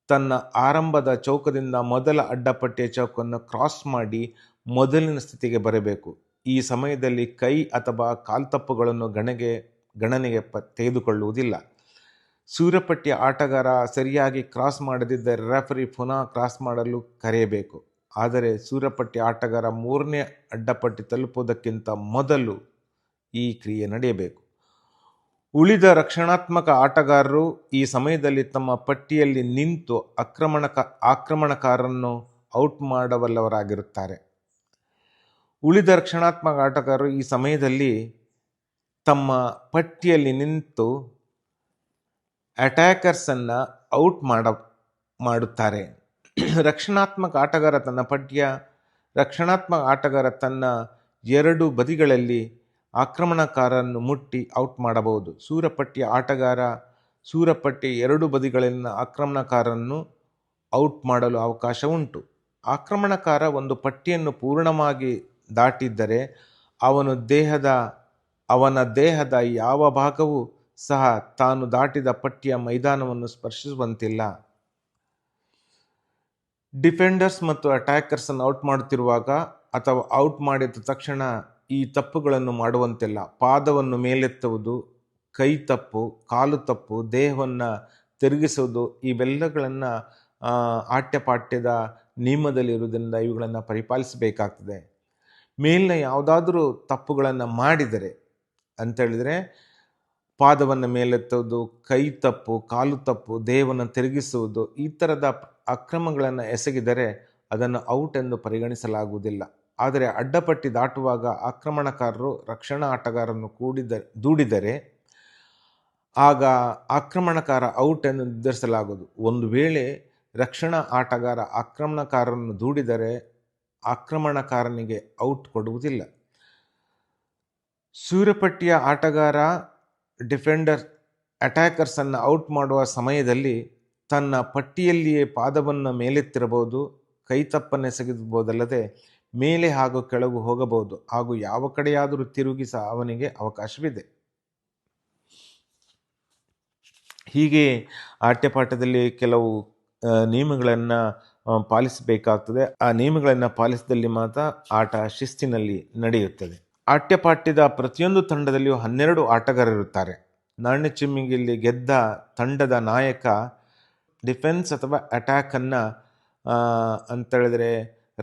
ತನ್ನ ಆರಂಭದ ಚೌಕದಿಂದ ಮೊದಲ ಅಡ್ಡಪಟ್ಟಿಯ ಚೌಕವನ್ನು ಕ್ರಾಸ್ ಮಾಡಿ ಮೊದಲಿನ ಸ್ಥಿತಿಗೆ ಬರಬೇಕು. ಈ ಸಮಯದಲ್ಲಿ ಕೈ ಅಥವಾ ಕಾಲ್ತಪ್ಪುಗಳನ್ನು ಗಣನೆಗೆ ತೆಗೆದುಕೊಳ್ಳುವುದಿಲ್ಲ. ಸೂರಪಟ್ಟಿಯ ಆಟಗಾರ ಸರಿಯಾಗಿ ಕ್ರಾಸ್ ಮಾಡದಿದ್ದರೆ ರೆಫರಿ ಪುನಃ ಕ್ರಾಸ್ ಮಾಡಲು ಕರೆಯಬೇಕು. ಆದರೆ ಸೂರಪಟ್ಟಿ ಆಟಗಾರ 3ನೇ ಅಡ್ಡಪಟ್ಟಿ ತಲುಪುವುದಕ್ಕಿಂತ ಮೊದಲು ಈ ಕ್ರಿಯೆ ನಡೆಯಬೇಕು. ಉಳಿದ ರಕ್ಷಣಾತ್ಮಕ ಆಟಗಾರರು ಈ ಸಮಯದಲ್ಲಿ ತಮ್ಮ ಪಟ್ಟಿಯಲ್ಲಿ ನಿಂತು ಆಕ್ರಮಣಕಾರರನ್ನು ಔಟ್ ಮಾಡಬಲ್ಲವರಾಗಿರುತ್ತಾರೆ. ಉಳಿದ ರಕ್ಷಣಾತ್ಮಕ ಆಟಗಾರರು ಈ ಸಮಯದಲ್ಲಿ ತಮ್ಮ ಪಟ್ಟಿಯಲ್ಲಿ ನಿಂತು ಅಟ್ಯಾಕರ್ಸನ್ನು ಔಟ್ ಮಾಡುತ್ತಾರೆ. ರಕ್ಷಣಾತ್ಮಕ ಆಟಗಾರ ತನ್ನ 2 ಬದಿಗಳಲ್ಲಿ ಆಕ್ರಮಣಕಾರರನ್ನು ಮುಟ್ಟಿ ಔಟ್ ಮಾಡಬಹುದು. ಸೂರಪಟ್ಟಿಯ ಆಟಗಾರ ಸೂರಪಟ್ಟಿಯ 2 ಬದಿಗಳಲ್ಲಿನ ಆಕ್ರಮಣಕಾರರನ್ನು ಔಟ್ ಮಾಡಲು ಅವಕಾಶ ಉಂಟು. ಆಕ್ರಮಣಕಾರ ಒಂದು ಪಟ್ಟಿಯನ್ನು ಪೂರ್ಣವಾಗಿ ದಾಟಿದ್ದರೆ ಅವನ ದೇಹದ ಯಾವ ಭಾಗವೂ ಸಹ ತಾನು ದಾಟಿದ ಪಟ್ಟಿಯ ಮೈದಾನವನ್ನು ಸ್ಪರ್ಶಿಸುವಂತಿಲ್ಲ. ಡಿಫೆಂಡರ್ಸ್ ಮತ್ತು ಅಟ್ಯಾಕರ್ಸನ್ನು ಔಟ್ ಮಾಡುತ್ತಿರುವಾಗ ಅಥವಾ ಔಟ್ ಮಾಡಿದ ತಕ್ಷಣ ಈ ತಪ್ಪುಗಳನ್ನು ಮಾಡುವಂತಿಲ್ಲ. ಪಾದವನ್ನು ಮೇಲೆತ್ತುವುದು, ಕೈ ತಪ್ಪು, ಕಾಲು ತಪ್ಪು, ದೇಹವನ್ನು ತಿರುಗಿಸುವುದು ಇವೆಲ್ಲಗಳನ್ನು ಆಟ್ಯಪಾಠ್ಯದ ನಿಯಮದಲ್ಲಿರುವುದರಿಂದ ಇವುಗಳನ್ನು ಪರಿಪಾಲಿಸಬೇಕಾಗ್ತದೆ. ಮೇಲಿನ ಯಾವುದಾದ್ರೂ ತಪ್ಪುಗಳನ್ನು ಮಾಡಿದರೆ ಅಂತೇಳಿದರೆ ಪಾದವನ್ನು ಮೇಲೆತ್ತುವುದು, ಕೈ ತಪ್ಪು, ಕಾಲು ತಪ್ಪು, ದೇಹವನ್ನು ತಿರುಗಿಸುವುದು ಈ ಥರದ ಅಕ್ರಮಗಳನ್ನು ಎಸಗಿದರೆ ಅದನ್ನು ಔಟ್ ಎಂದು ಪರಿಗಣಿಸಲಾಗುವುದಿಲ್ಲ. ಆದರೆ ಅಡ್ಡಪಟ್ಟಿ ದಾಟುವಾಗ ಆಕ್ರಮಣಕಾರರು ರಕ್ಷಣಾ ಆಟಗಾರರನ್ನು ದೂಡಿದರೆ ಆಗ ಆಕ್ರಮಣಕಾರ ಔಟ್ ಎಂದು ನಿರ್ಧರಿಸಲಾಗುವುದು. ಒಂದು ವೇಳೆ ರಕ್ಷಣಾ ಆಟಗಾರ ಆಕ್ರಮಣಕಾರರನ್ನು ದೂಡಿದರೆ ಆಕ್ರಮಣಕಾರನಿಗೆ ಔಟ್ ಕೊಡುವುದಿಲ್ಲ. ಸೂರ್ಯಪಟ್ಟಿಯ ಆಟಗಾರ ಅಟ್ಯಾಕರ್ಸನ್ನು ಔಟ್ ಮಾಡುವ ಸಮಯದಲ್ಲಿ ತನ್ನ ಪಟ್ಟಿಯಲ್ಲಿಯೇ ಪಾದವನ್ನು ಮೇಲೆತ್ತಿರಬಹುದು, ಕೈತಪ್ಪನ್ನೆಸಗಬಹುದಲ್ಲದೆ ಮೇಲೆ ಹಾಗೂ ಕೆಳಗೂ ಹೋಗಬಹುದು ಹಾಗೂ ಯಾವ ಕಡೆಯಾದರೂ ತಿರುಗಿ ಸಹ ಅವನಿಗೆ ಅವಕಾಶವಿದೆ. ಹೀಗೆ ಆಟ್ಯಪಾಠದಲ್ಲಿ ಕೆಲವು ನಿಯಮಗಳನ್ನು ಪಾಲಿಸಬೇಕಾಗ್ತದೆ. ಆ ನಿಯಮಗಳನ್ನು ಪಾಲಿಸಿದಲ್ಲಿ ಮಾತ್ರ ಆಟ ಶಿಸ್ತಿನಲ್ಲಿ ನಡೆಯುತ್ತದೆ. ಆಟ್ಯಪಾಠ್ಯದ ಪ್ರತಿಯೊಂದು ತಂಡದಲ್ಲಿಯೂ 12 ಆಟಗಾರರಿರುತ್ತಾರೆ. ನಾಣ್ಯ ಚಿಮ್ಮಿಗೆಯಲ್ಲಿ ಗೆದ್ದ ತಂಡದ ನಾಯಕ ಡಿಫೆನ್ಸ್ ಅಥವಾ ಅಟ್ಯಾಕನ್ನು ಅಂತೇಳಿದರೆ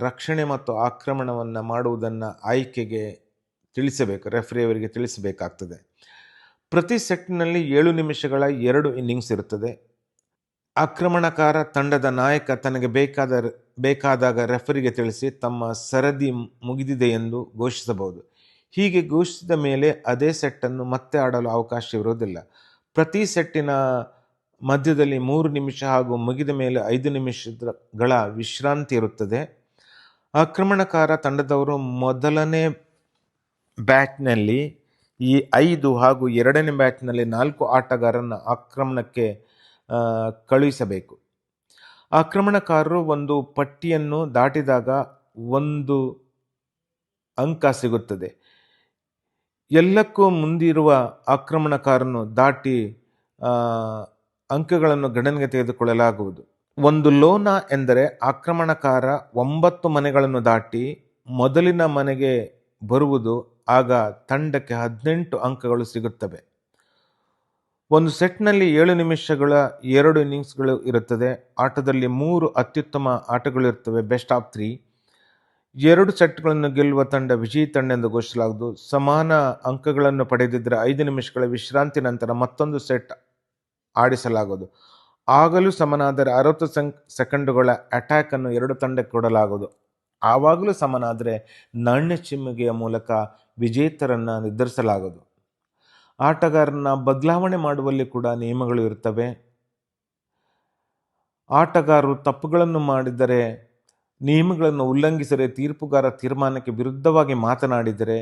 ರಕ್ಷಣೆ ಮತ್ತು ಆಕ್ರಮಣವನ್ನು ಮಾಡುವುದನ್ನು ಆಯ್ಕೆಗೆ ತಿಳಿಸಬೇಕು, ರೆಫ್ರಿಯವರಿಗೆ ತಿಳಿಸಬೇಕಾಗ್ತದೆ. ಪ್ರತಿ ಸೆಟ್ನಲ್ಲಿ 7 ನಿಮಿಷಗಳ 2 ಇನ್ನಿಂಗ್ಸ್ ಇರುತ್ತದೆ. ಆಕ್ರಮಣಕಾರ ತಂಡದ ನಾಯಕ ತನಗೆ ಬೇಕಾದಾಗ ರೆಫರಿಗೆ ತಿಳಿಸಿ ತಮ್ಮ ಸರದಿ ಮುಗಿದಿದೆ ಎಂದು ಘೋಷಿಸಬಹುದು. ಹೀಗೆ ಘೋಷಿಸಿದ ಮೇಲೆ ಅದೇ ಸೆಟ್ಟನ್ನು ಮತ್ತೆ ಆಡಲು ಅವಕಾಶವಿರುವುದಿಲ್ಲ. ಪ್ರತಿ ಸೆಟ್ಟಿನ ಮಧ್ಯದಲ್ಲಿ 3 ನಿಮಿಷ ಹಾಗೂ ಮುಗಿದ ಮೇಲೆ 5 ನಿಮಿಷಗಳ ವಿಶ್ರಾಂತಿ ಇರುತ್ತದೆ. ಆಕ್ರಮಣಕಾರ ತಂಡದವರು ಮೊದಲನೇ ಬ್ಯಾಟ್ನಲ್ಲಿ ಈ 5 ಹಾಗೂ ಎರಡನೇ ಬ್ಯಾಟ್ನಲ್ಲಿ 4 ಆಟಗಾರರನ್ನು ಆಕ್ರಮಣಕ್ಕೆ ಕಳುಹಿಸಬೇಕು. ಆಕ್ರಮಣಕಾರರು ಒಂದು ಪಟ್ಟಿಯನ್ನು ದಾಟಿದಾಗ 1 ಅಂಕ ಸಿಗುತ್ತದೆ. ಎಲ್ಲಕ್ಕೂ ಮುಂದಿರುವ ಆಕ್ರಮಣಕಾರನ್ನು ದಾಟಿ ಅಂಕಗಳನ್ನು ಗಣನೆಗೆ ತೆಗೆದುಕೊಳ್ಳಲಾಗುವುದು. ಒಂದು ಲೋನ ಎಂದರೆ ಆಕ್ರಮಣಕಾರ 9 ಮನೆಗಳನ್ನು ದಾಟಿ ಮೊದಲಿನ ಮನೆಗೆ ಬರುವುದು. ಆಗ ತಂಡಕ್ಕೆ 18 ಅಂಕಗಳು ಸಿಗುತ್ತವೆ. ಒಂದು ಸೆಟ್ನಲ್ಲಿ 7 ನಿಮಿಷಗಳ 2 ಇನ್ನಿಂಗ್ಸ್ಗಳು ಇರುತ್ತದೆ. ಆಟದಲ್ಲಿ 3 ಅತ್ಯುತ್ತಮ ಆಟಗಳಿರುತ್ತವೆ, ಬೆಸ್ಟ್ ಆಫ್ 3. 2 ಸೆಟ್ಗಳನ್ನು ಗೆಲ್ಲುವ ತಂಡ ವಿಜಯಿ ತಂಡ ಎಂದು ಘೋಷಿಸಲಾಗುವುದು. ಸಮಾನ ಅಂಕಗಳನ್ನು ಪಡೆದಿದ್ದರೆ 5 ನಿಮಿಷಗಳ ವಿಶ್ರಾಂತಿ ನಂತರ ಮತ್ತೊಂದು ಸೆಟ್ ಆಡಿಸಲಾಗುವುದು. ಆಗಲೂ ಸಮನಾದರೆ 60 ಸೆಕೆಂಡುಗಳ ಅಟ್ಯಾಕನ್ನು 2 ತಂಡಕ್ಕೆ ಕೊಡಲಾಗುವುದು. ಆವಾಗಲೂ ಸಮನಾದರೆ ನಾಣ್ಯ ಚಿಮ್ಮಿಗೆಯ ಮೂಲಕ ವಿಜೇತರನ್ನು ನಿರ್ಧರಿಸಲಾಗುವುದು. ಆಟಗಾರನ ಬದಲಾವಣೆ ಮಾಡುವಲ್ಲಿ ಕೂಡ ನಿಯಮಗಳು ಇರುತ್ತವೆ. ಆಟಗಾರರು ತಪ್ಪುಗಳನ್ನು ಮಾಡಿದರೆ, ನಿಯಮಗಳನ್ನು ಉಲ್ಲಂಘಿಸಿದರೆ, ತೀರ್ಪುಗಾರ ತೀರ್ಮಾನಕ್ಕೆ ವಿರುದ್ಧವಾಗಿ ಮಾತನಾಡಿದರೆ,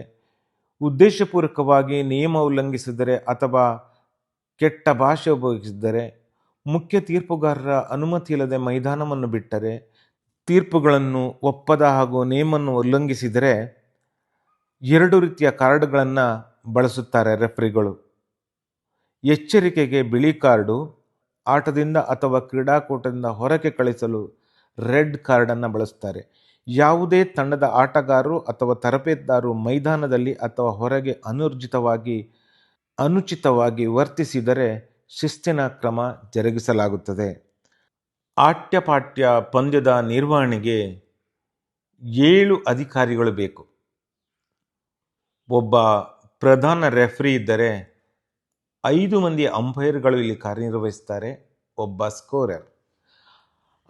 ಉದ್ದೇಶಪೂರ್ವಕವಾಗಿ ನಿಯಮ ಉಲ್ಲಂಘಿಸಿದರೆ ಅಥವಾ ಕೆಟ್ಟ ಭಾಷೆ ಉಪಯೋಗಿಸಿದರೆ, ಮುಖ್ಯ ತೀರ್ಪುಗಾರರ ಅನುಮತಿ ಇಲ್ಲದೆ ಮೈದಾನವನ್ನು ಬಿಟ್ಟರೆ, ತೀರ್ಪುಗಳನ್ನು ಒಪ್ಪದ ಹಾಗೂ ನಿಯಮವನ್ನು ಉಲ್ಲಂಘಿಸಿದರೆ 2 ರೀತಿಯ ಕಾರ್ಡ್ಗಳನ್ನು ಬಳಸುತ್ತಾರೆ ರೆಫ್ರಿಗಳು. ಎಚ್ಚರಿಕೆಗೆ ಬಿಳಿ ಕಾರ್ಡು, ಆಟದಿಂದ ಅಥವಾ ಕ್ರೀಡಾಕೂಟದಿಂದ ಹೊರಗೆ ಕಳಿಸಲು ರೆಡ್ ಕಾರ್ಡನ್ನು ಬಳಸುತ್ತಾರೆ. ಯಾವುದೇ ತಂಡದ ಆಟಗಾರರು ಅಥವಾ ತರಬೇತುದಾರರು ಮೈದಾನದಲ್ಲಿ ಅಥವಾ ಹೊರಗೆ ಅನುಚಿತವಾಗಿ ವರ್ತಿಸಿದರೆ ಶಿಸ್ತಿನ ಕ್ರಮ ಜರುಗಿಸಲಾಗುತ್ತದೆ. ಆಟ್ಯಪಾಟ್ಯ ಪಂದ್ಯದ ನಿರ್ವಹಣೆಗೆ 7 ಅಧಿಕಾರಿಗಳು ಬೇಕು. ಒಬ್ಬ ಪ್ರಧಾನ ರೆಫ್ರಿ ಇದ್ದರೆ 5 ಮಂದಿ ಅಂಪೈರ್ಗಳು ಇಲ್ಲಿ ಕಾರ್ಯನಿರ್ವಹಿಸುತ್ತಾರೆ. ಒಬ್ಬ ಸ್ಕೋರರ್.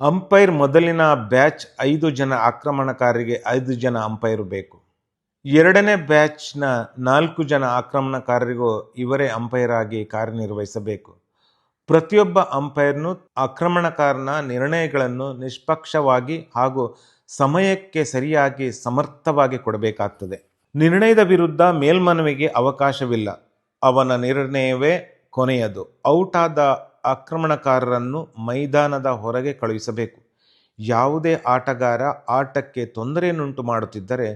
ಅಂಪೈರ್ ಮೊದಲಿನ ಬ್ಯಾಚ್ 5 ಜನ ಆಕ್ರಮಣಕಾರರಿಗೆ 5 ಜನ ಅಂಪೈರ್ ಬೇಕು. ಎರಡನೇ ಬ್ಯಾಚ್ನ 4 ಜನ ಆಕ್ರಮಣಕಾರರಿಗೂ ಇವರೇ ಅಂಪೈರ್ ಆಗಿ ಕಾರ್ಯನಿರ್ವಹಿಸಬೇಕು. ಪ್ರತಿಯೊಬ್ಬ ಅಂಪೈರ್ನು ಆಕ್ರಮಣಕಾರನ ನಿರ್ಣಯಗಳನ್ನು ನಿಷ್ಪಕ್ಷವಾಗಿ ಹಾಗೂ ಸಮಯಕ್ಕೆ ಸರಿಯಾಗಿ ಸಮರ್ಥವಾಗಿ ಕೊಡಬೇಕಾಗ್ತದೆ. ನಿರ್ಣಯದ ವಿರುದ್ಧ ಮೇಲ್ಮನವಿಗೆ ಅವಕಾಶವಿಲ್ಲ. ಅವನ ನಿರ್ಣಯವೇ ಕೊನೆಯದು. ಔಟ್ ಆದ ಆಕ್ರಮಣಕಾರರನ್ನು ಮೈದಾನದ ಹೊರಗೆ ಕಳುಹಿಸಬೇಕು. ಯಾವುದೇ ಆಟಗಾರ ಆಟಕ್ಕೆ ತೊಂದರೆಯನ್ನುಂಟು ಮಾಡುತ್ತಿದ್ದರೆ,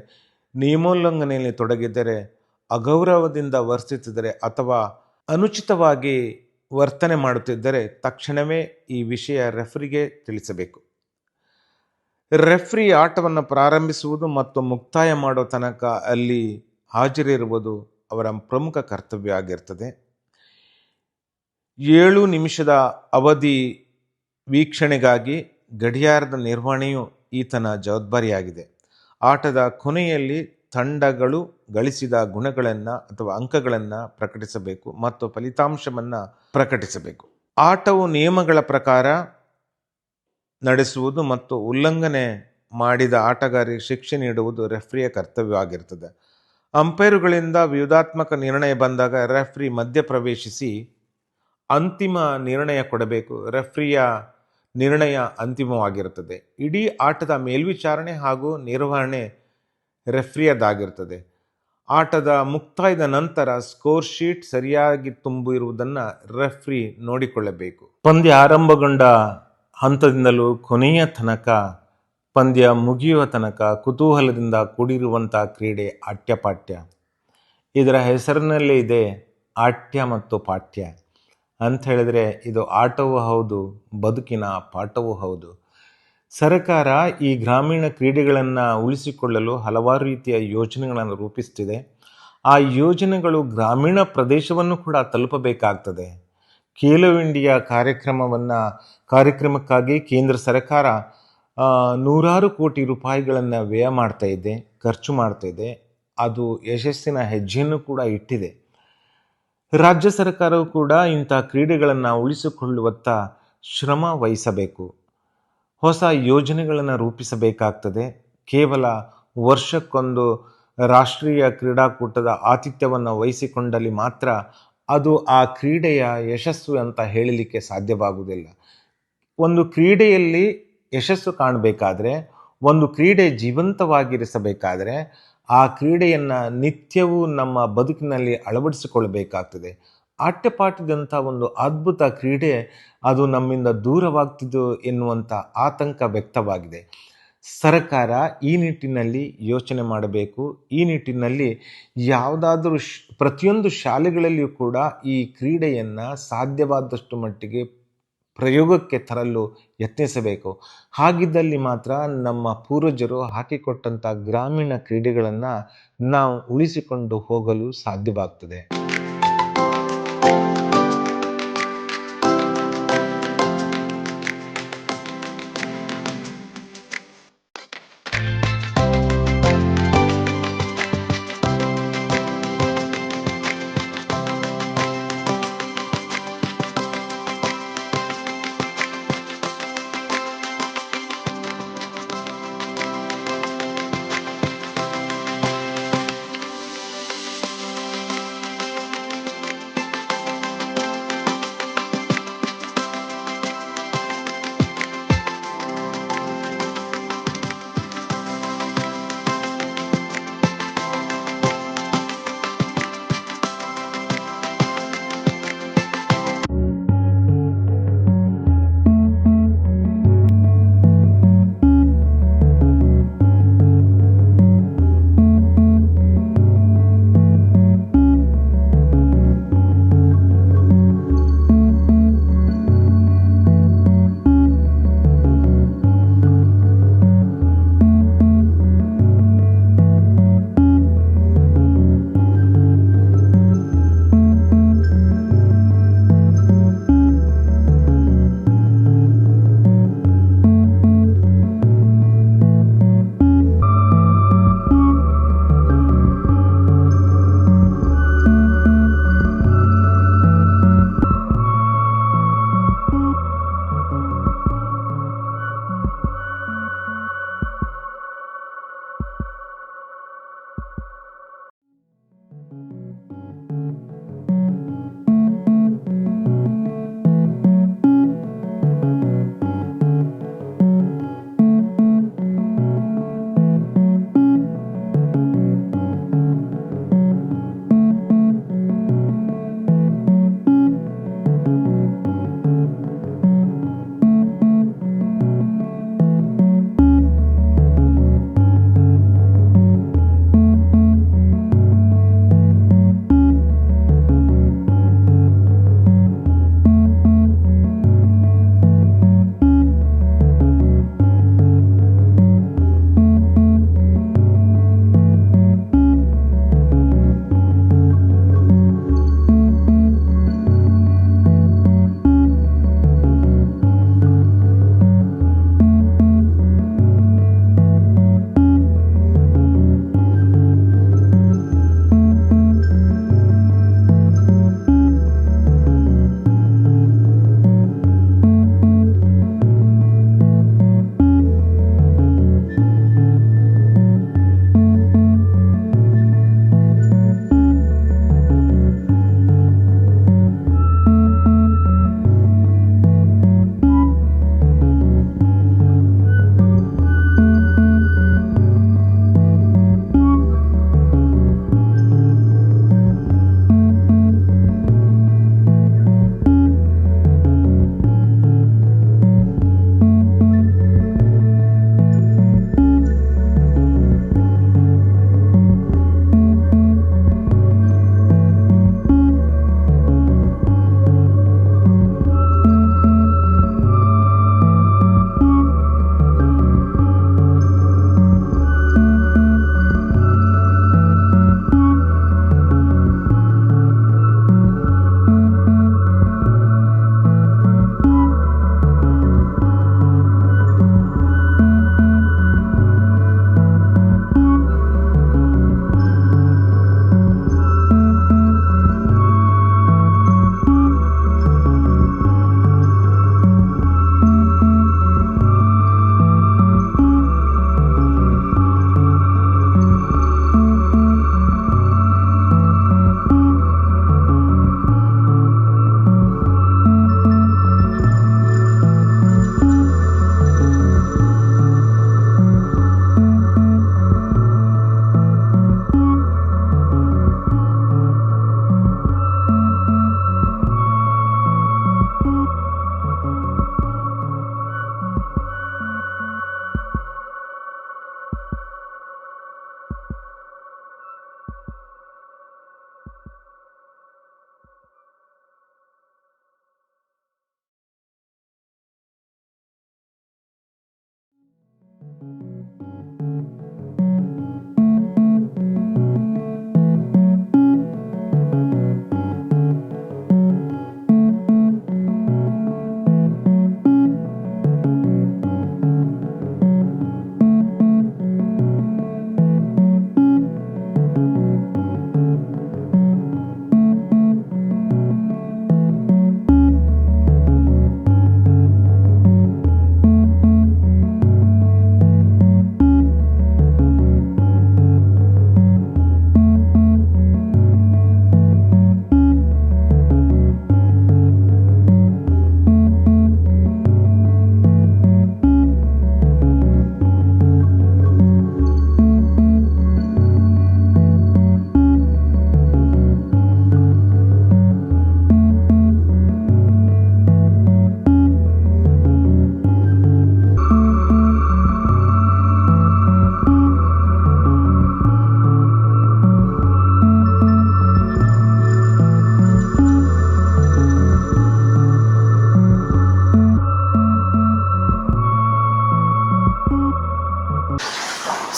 ನಿಯಮೋಲ್ಲಂಘನೆಯಲ್ಲಿ ತೊಡಗಿದ್ದರೆ, ಅಗೌರವದಿಂದ ವರ್ತಿಸಿದರೆ ಅಥವಾ ಅನುಚಿತವಾಗಿ ವರ್ತನೆ ಮಾಡುತ್ತಿದ್ದರೆ ತಕ್ಷಣವೇ ಈ ವಿಷಯ ರೆಫ್ರಿಗೆ ತಿಳಿಸಬೇಕು. ರೆಫ್ರಿ ಆಟವನ್ನು ಪ್ರಾರಂಭಿಸುವುದು ಮತ್ತು ಮುಕ್ತಾಯ ಮಾಡೋ ತನಕ ಅಲ್ಲಿ ಹಾಜರಿರುವುದು ಅವರ ಪ್ರಮುಖ ಕರ್ತವ್ಯ ಆಗಿರ್ತದೆ. 7 ನಿಮಿಷದ ಅವಧಿ ವೀಕ್ಷಣೆಗಾಗಿ ಗಡಿಯಾರದ ನಿರ್ವಹಣೆಯು ಈತನ ಜವಾಬ್ದಾರಿಯಾಗಿದೆ. ಆಟದ ಕೊನೆಯಲ್ಲಿ ತಂಡಗಳು ಗಳಿಸಿದ ಗುಣಗಳನ್ನು ಅಥವಾ ಅಂಕಗಳನ್ನು ಪ್ರಕಟಿಸಬೇಕು ಮತ್ತು ಫಲಿತಾಂಶವನ್ನು ಪ್ರಕಟಿಸಬೇಕು. ಆಟವು ನಿಯಮಗಳ ಪ್ರಕಾರ ನಡೆಸುವುದು ಮತ್ತು ಉಲ್ಲಂಘನೆ ಮಾಡಿದ ಆಟಗಾರರಿಗೆ ಶಿಕ್ಷೆ ನೀಡುವುದು ರೆಫ್ರಿಯ ಕರ್ತವ್ಯವಾಗಿರ್ತದೆ. ಅಂಪೈರುಗಳಿಂದ ವಿವಾದಾತ್ಮಕ ನಿರ್ಣಯ ಬಂದಾಗ ರೆಫ್ರಿ ಮಧ್ಯಪ್ರವೇಶಿಸಿ ಅಂತಿಮ ನಿರ್ಣಯ ಕೊಡಬೇಕು. ರೆಫ್ರಿಯ ನಿರ್ಣಯ ಅಂತಿಮವಾಗಿರುತ್ತದೆ. ಇಡೀ ಆಟದ ಮೇಲ್ವಿಚಾರಣೆ ಹಾಗೂ ನಿರ್ವಹಣೆ ರೆಫ್ರಿಯದಾಗಿರ್ತದೆ. ಆಟದ ಮುಕ್ತಾಯದ ನಂತರ ಸ್ಕೋರ್ ಶೀಟ್ ಸರಿಯಾಗಿ ತುಂಬಿರುವುದನ್ನು ರೆಫ್ರಿ ನೋಡಿಕೊಳ್ಳಬೇಕು. ಪಂದ್ಯ ಆರಂಭಗೊಂಡ ಹಂತದಿಂದಲೂ ಕೊನೆಯ ತನಕ, ಪಂದ್ಯ ಮುಗಿಯುವ ತನಕ ಕುತೂಹಲದಿಂದ ಕೂಡಿರುವಂಥ ಕ್ರೀಡೆ ಆಟ್ಯಪಾಟ್ಯ. ಇದರ ಹೆಸರಿನಲ್ಲೇ ಇದೆ ಆಟ್ಯ ಮತ್ತು ಪಾಠ್ಯ ಅಂತ ಹೇಳಿದರೆ ಇದು ಆಟವೂ ಹೌದು, ಬದುಕಿನ ಪಾಠವೂ ಹೌದು. ಸರ್ಕಾರ ಈ ಗ್ರಾಮೀಣ ಕ್ರೀಡೆಗಳನ್ನು ಉಳಿಸಿಕೊಳ್ಳಲು ಹಲವಾರು ರೀತಿಯ ಯೋಜನೆಗಳನ್ನು ರೂಪಿಸ್ತಿದೆ. ಆ ಯೋಜನೆಗಳು ಗ್ರಾಮೀಣ ಪ್ರದೇಶವನ್ನು ಕೂಡ ತಲುಪಬೇಕಾಗ್ತದೆ. ಖೇಲೋ ಇಂಡಿಯಾ ಕಾರ್ಯಕ್ರಮಕ್ಕಾಗಿ ಕೇಂದ್ರ ಸರ್ಕಾರ ನೂರಾರು ಕೋಟಿ ರೂಪಾಯಿಗಳನ್ನು ವ್ಯಯ ಮಾಡ್ತಾ ಇದೆ, ಖರ್ಚು ಮಾಡ್ತಾ ಇದೆ. ಅದು ಯಶಸ್ಸಿನ ಹೆಜ್ಜೆಯನ್ನು ಕೂಡ ಇಟ್ಟಿದೆ. ರಾಜ್ಯ ಸರ್ಕಾರವು ಕೂಡ ಇಂಥ ಕ್ರೀಡೆಗಳನ್ನು ಉಳಿಸಿಕೊಳ್ಳುವತ್ತ ಶ್ರಮ ವಹಿಸಬೇಕು. ಹೊಸ ಯೋಜನೆಗಳನ್ನು ರೂಪಿಸಬೇಕಾಗ್ತದೆ. ಕೇವಲ ವರ್ಷಕ್ಕೊಂದು ರಾಷ್ಟ್ರೀಯ ಕ್ರೀಡಾಕೂಟದ ಆತಿಥ್ಯವನ್ನು ವಹಿಸಿಕೊಂಡಲ್ಲಿ ಮಾತ್ರ ಅದು ಆ ಕ್ರೀಡೆಯ ಯಶಸ್ಸು ಅಂತ ಹೇಳಲಿಕ್ಕೆ ಸಾಧ್ಯವಾಗುವುದಿಲ್ಲ. ಒಂದು ಕ್ರೀಡೆಯಲ್ಲಿ ಯಶಸ್ಸು ಕಾಣಬೇಕಾದ್ರೆ, ಒಂದು ಕ್ರೀಡೆ ಜೀವಂತವಾಗಿರಿಸಬೇಕಾದರೆ ಆ ಕ್ರೀಡೆಯನ್ನು ನಿತ್ಯವೂ ನಮ್ಮ ಬದುಕಿನಲ್ಲಿ ಅಳವಡಿಸಿಕೊಳ್ಳಬೇಕಾಗ್ತದೆ. ಆಟ್ಯಪಾಠದಂಥ ಒಂದು ಅದ್ಭುತ ಕ್ರೀಡೆ ಅದು ನಮ್ಮಿಂದ ದೂರವಾಗ್ತಿದ್ದು ಎನ್ನುವಂಥ ಆತಂಕ ವ್ಯಕ್ತವಾಗಿದೆ. ಸರ್ಕಾರ ಈ ನಿಟ್ಟಿನಲ್ಲಿ ಯೋಚನೆ ಮಾಡಬೇಕು. ಈ ನಿಟ್ಟಿನಲ್ಲಿ ಯಾವುದಾದ್ರೂ ಪ್ರತಿಯೊಂದು ಶಾಲೆಗಳಲ್ಲಿಯೂ ಕೂಡ ಈ ಕ್ರೀಡೆಯನ್ನು ಸಾಧ್ಯವಾದಷ್ಟು ಮಟ್ಟಿಗೆ ಪ್ರಯೋಗಕ್ಕೆ ತರಲು ಯತ್ನಿಸಬೇಕು. ಹಾಗಿದ್ದಲ್ಲಿ ಮಾತ್ರ ನಮ್ಮ ಪೂರ್ವಜರು ಹಾಕಿಕೊಟ್ಟಂಥ ಗ್ರಾಮೀಣ ಕ್ರೀಡೆಗಳನ್ನು ನಾವು ಉಳಿಸಿಕೊಂಡು ಹೋಗಲು ಸಾಧ್ಯವಾಗ್ತದೆ.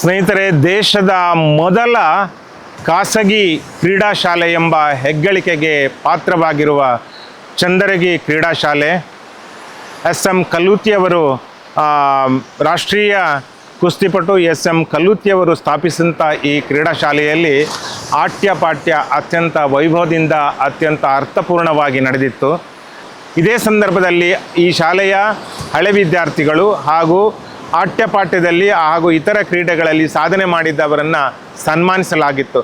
ಸ್ನೇಹಿತರೆ, ದೇಶದ ಮೊದಲ ಖಾಸಗಿ ಕ್ರೀಡಾ ಶಾಲೆ ಎಂಬ ಹೆಗ್ಗಳಿಕೆಗೆ ಪಾತ್ರವಾಗಿರುವ ಚಂದರಗಿ ಕ್ರೀಡಾ ಶಾಲೆ, ಎಸ್.ಎಂ. ಕಲ್ಲೂತಿಯವರು ರಾಷ್ಟ್ರೀಯ ಕುಸ್ತಿಪಟು ಎಸ್.ಎಂ. ಕಲ್ಲೂತಿಯವರು ಸ್ಥಾಪಿಸಿದಂಥ ಈ ಕ್ರೀಡಾ ಶಾಲೆಯಲ್ಲಿ ಆಟ್ಯ-ಪಾಠ್ಯ ಅತ್ಯಂತ ವೈಭವದಿಂದ ಅತ್ಯಂತ ಅರ್ಥಪೂರ್ಣವಾಗಿ ನಡೆದಿತ್ತು. ಇದೇ ಸಂದರ್ಭದಲ್ಲಿ ಈ ಶಾಲೆಯ ಹಳೆ ವಿದ್ಯಾರ್ಥಿಗಳು ಹಾಗೂ ಆಟ್ಯಪಾಠ್ಯದಲ್ಲಿ ಹಾಗೂ ಇತರ ಕ್ರೀಡೆಗಳಲ್ಲಿ ಸಾಧನೆ ಮಾಡಿದ್ದವರನ್ನು ಸನ್ಮಾನಿಸಲಾಗಿತ್ತು.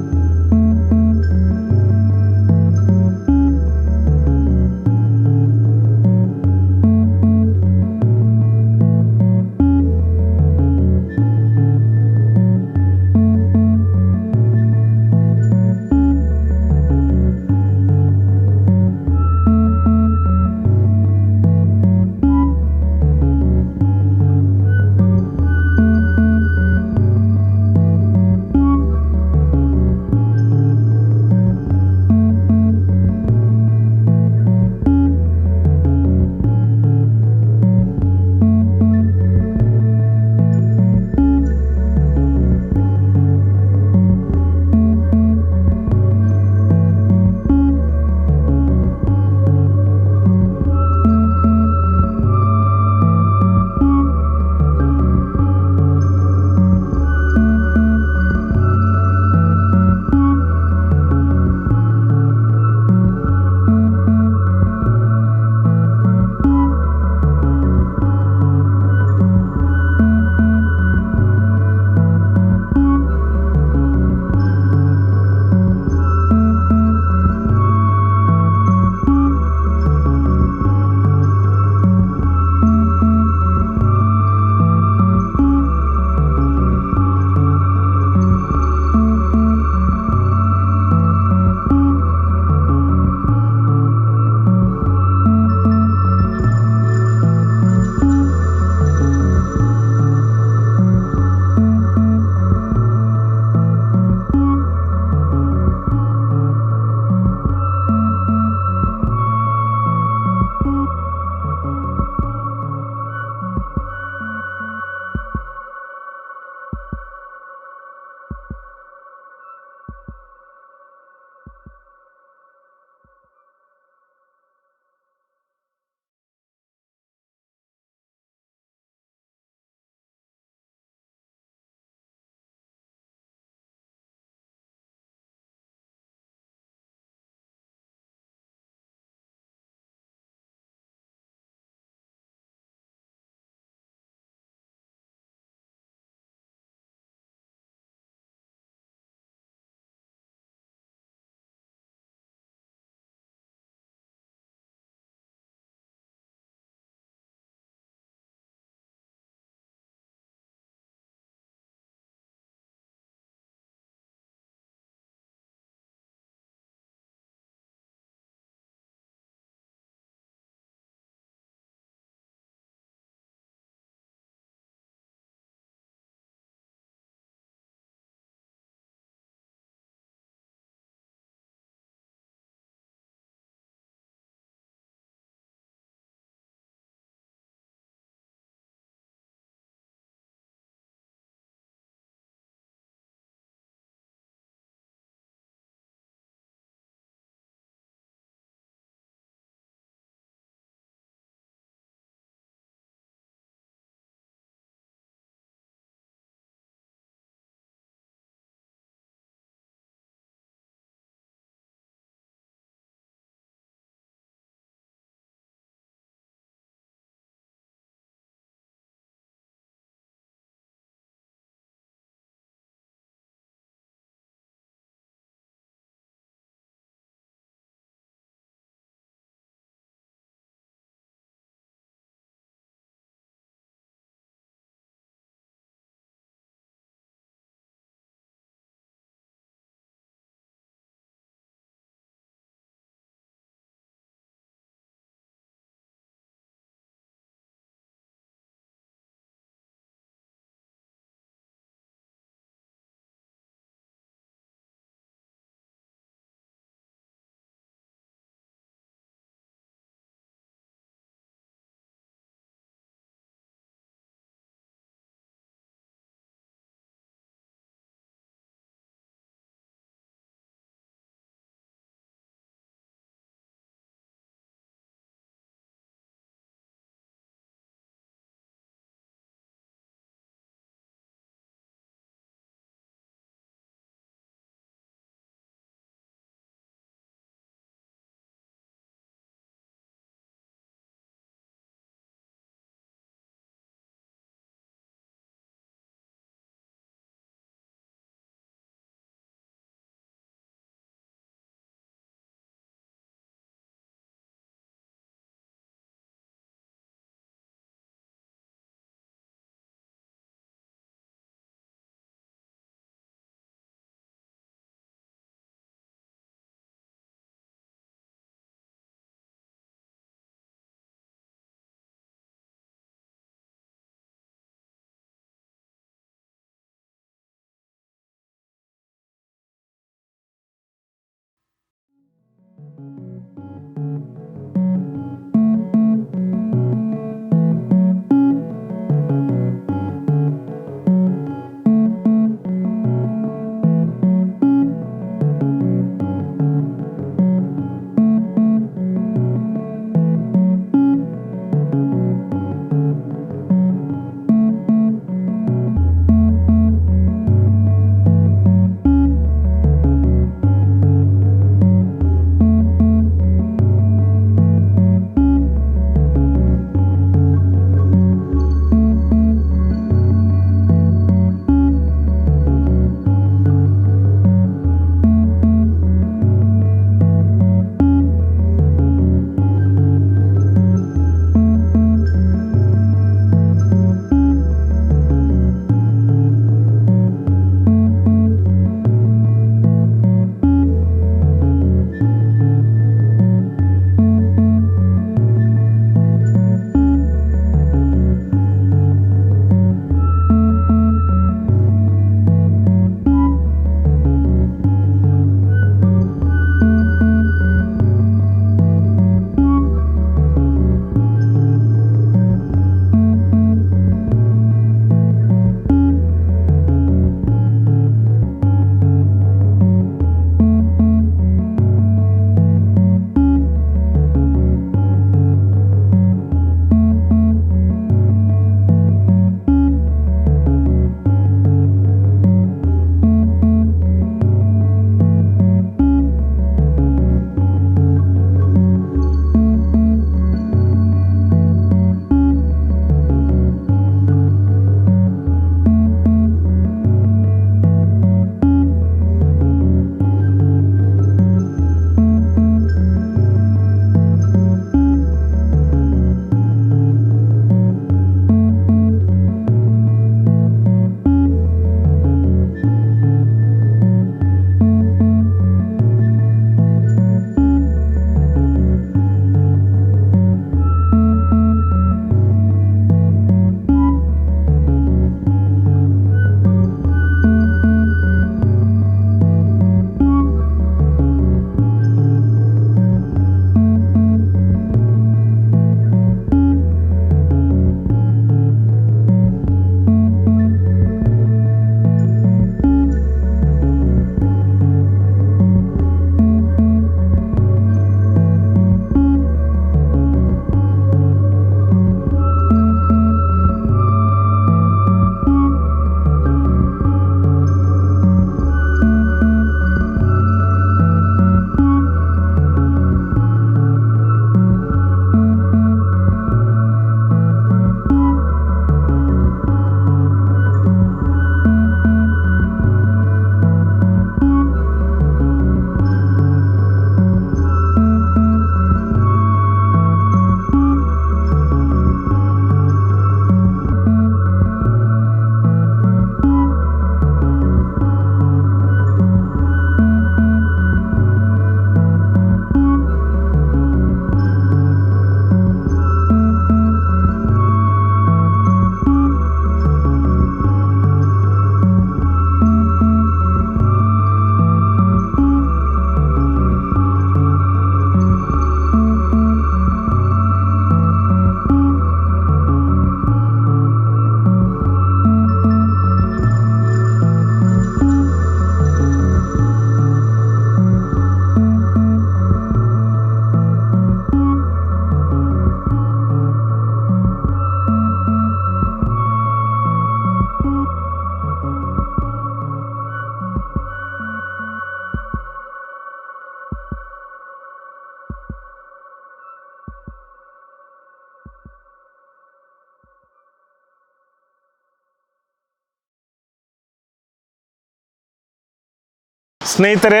ಸ್ನೇಹಿತರೆ,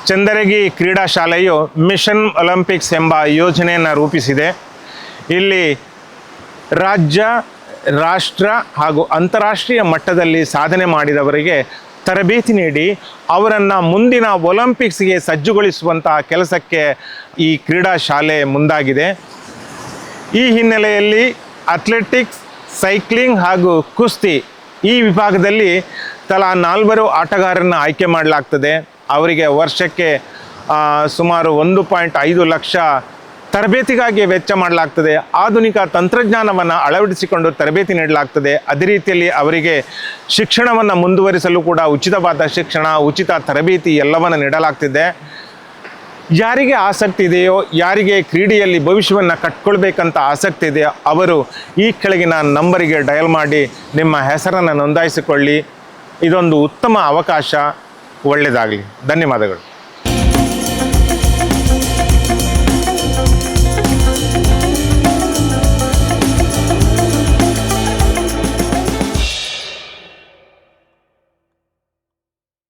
ಚಂದರಗಿ ಕ್ರೀಡಾ ಶಾಲೆಯು ಮಿಷನ್ ಒಲಿಂಪಿಕ್ಸ್ ಎಂಬ ಯೋಜನೆಯನ್ನು ರೂಪಿಸಿದೆ. ಇಲ್ಲಿ ರಾಜ್ಯ, ರಾಷ್ಟ್ರ ಹಾಗೂ ಅಂತಾರಾಷ್ಟ್ರೀಯ ಮಟ್ಟದಲ್ಲಿ ಸಾಧನೆ ಮಾಡಿದವರಿಗೆ ತರಬೇತಿ ನೀಡಿ ಅವರನ್ನು ಮುಂದಿನ ಒಲಿಂಪಿಕ್ಸ್ಗೆ ಸಜ್ಜುಗೊಳಿಸುವಂತಹ ಕೆಲಸಕ್ಕೆ ಈ ಕ್ರೀಡಾ ಶಾಲೆ ಮುಂದಾಗಿದೆ. ಈ ಹಿನ್ನೆಲೆಯಲ್ಲಿ ಅಥ್ಲೆಟಿಕ್ಸ್, ಸೈಕ್ಲಿಂಗ್ ಹಾಗೂ ಕುಸ್ತಿ ಈ ವಿಭಾಗದಲ್ಲಿ ತಲಾ 4 ಆಟಗಾರರನ್ನು ಆಯ್ಕೆ ಮಾಡಲಾಗ್ತದೆ. ಅವರಿಗೆ ವರ್ಷಕ್ಕೆ ಸುಮಾರು 1.5 ಲಕ್ಷ ತರಬೇತಿಗಾಗಿ ವೆಚ್ಚ ಮಾಡಲಾಗ್ತದೆ. ಆಧುನಿಕ ತಂತ್ರಜ್ಞಾನವನ್ನು ಅಳವಡಿಸಿಕೊಂಡು ತರಬೇತಿ ನೀಡಲಾಗ್ತದೆ. ಅದೇ ರೀತಿಯಲ್ಲಿ ಅವರಿಗೆ ಶಿಕ್ಷಣವನ್ನು ಮುಂದುವರಿಸಲು ಕೂಡ ಉಚಿತವಾದ ಶಿಕ್ಷಣ, ಉಚಿತ ತರಬೇತಿ ಎಲ್ಲವನ್ನು ನೀಡಲಾಗ್ತಿದೆ. ಯಾರಿಗೆ ಆಸಕ್ತಿ ಇದೆಯೋ, ಯಾರಿಗೆ ಕ್ರೀಡೆಯಲ್ಲಿ ಭವಿಷ್ಯವನ್ನು ಕಟ್ಕೊಳ್ಬೇಕಂತ ಆಸಕ್ತಿ ಇದೆಯೋ ಅವರು ಈ ಕೆಳಗಿನ ನಂಬರಿಗೆ ಡಯಲ್ ಮಾಡಿ ನಿಮ್ಮ ಹೆಸರನ್ನು ನೋಂದಾಯಿಸಿಕೊಳ್ಳಿ. ಇದೊಂದು ಉತ್ತಮ ಅವಕಾಶ. ಒಳ್ಳೆಯದಾಗಲಿ. ಧನ್ಯವಾದಗಳು.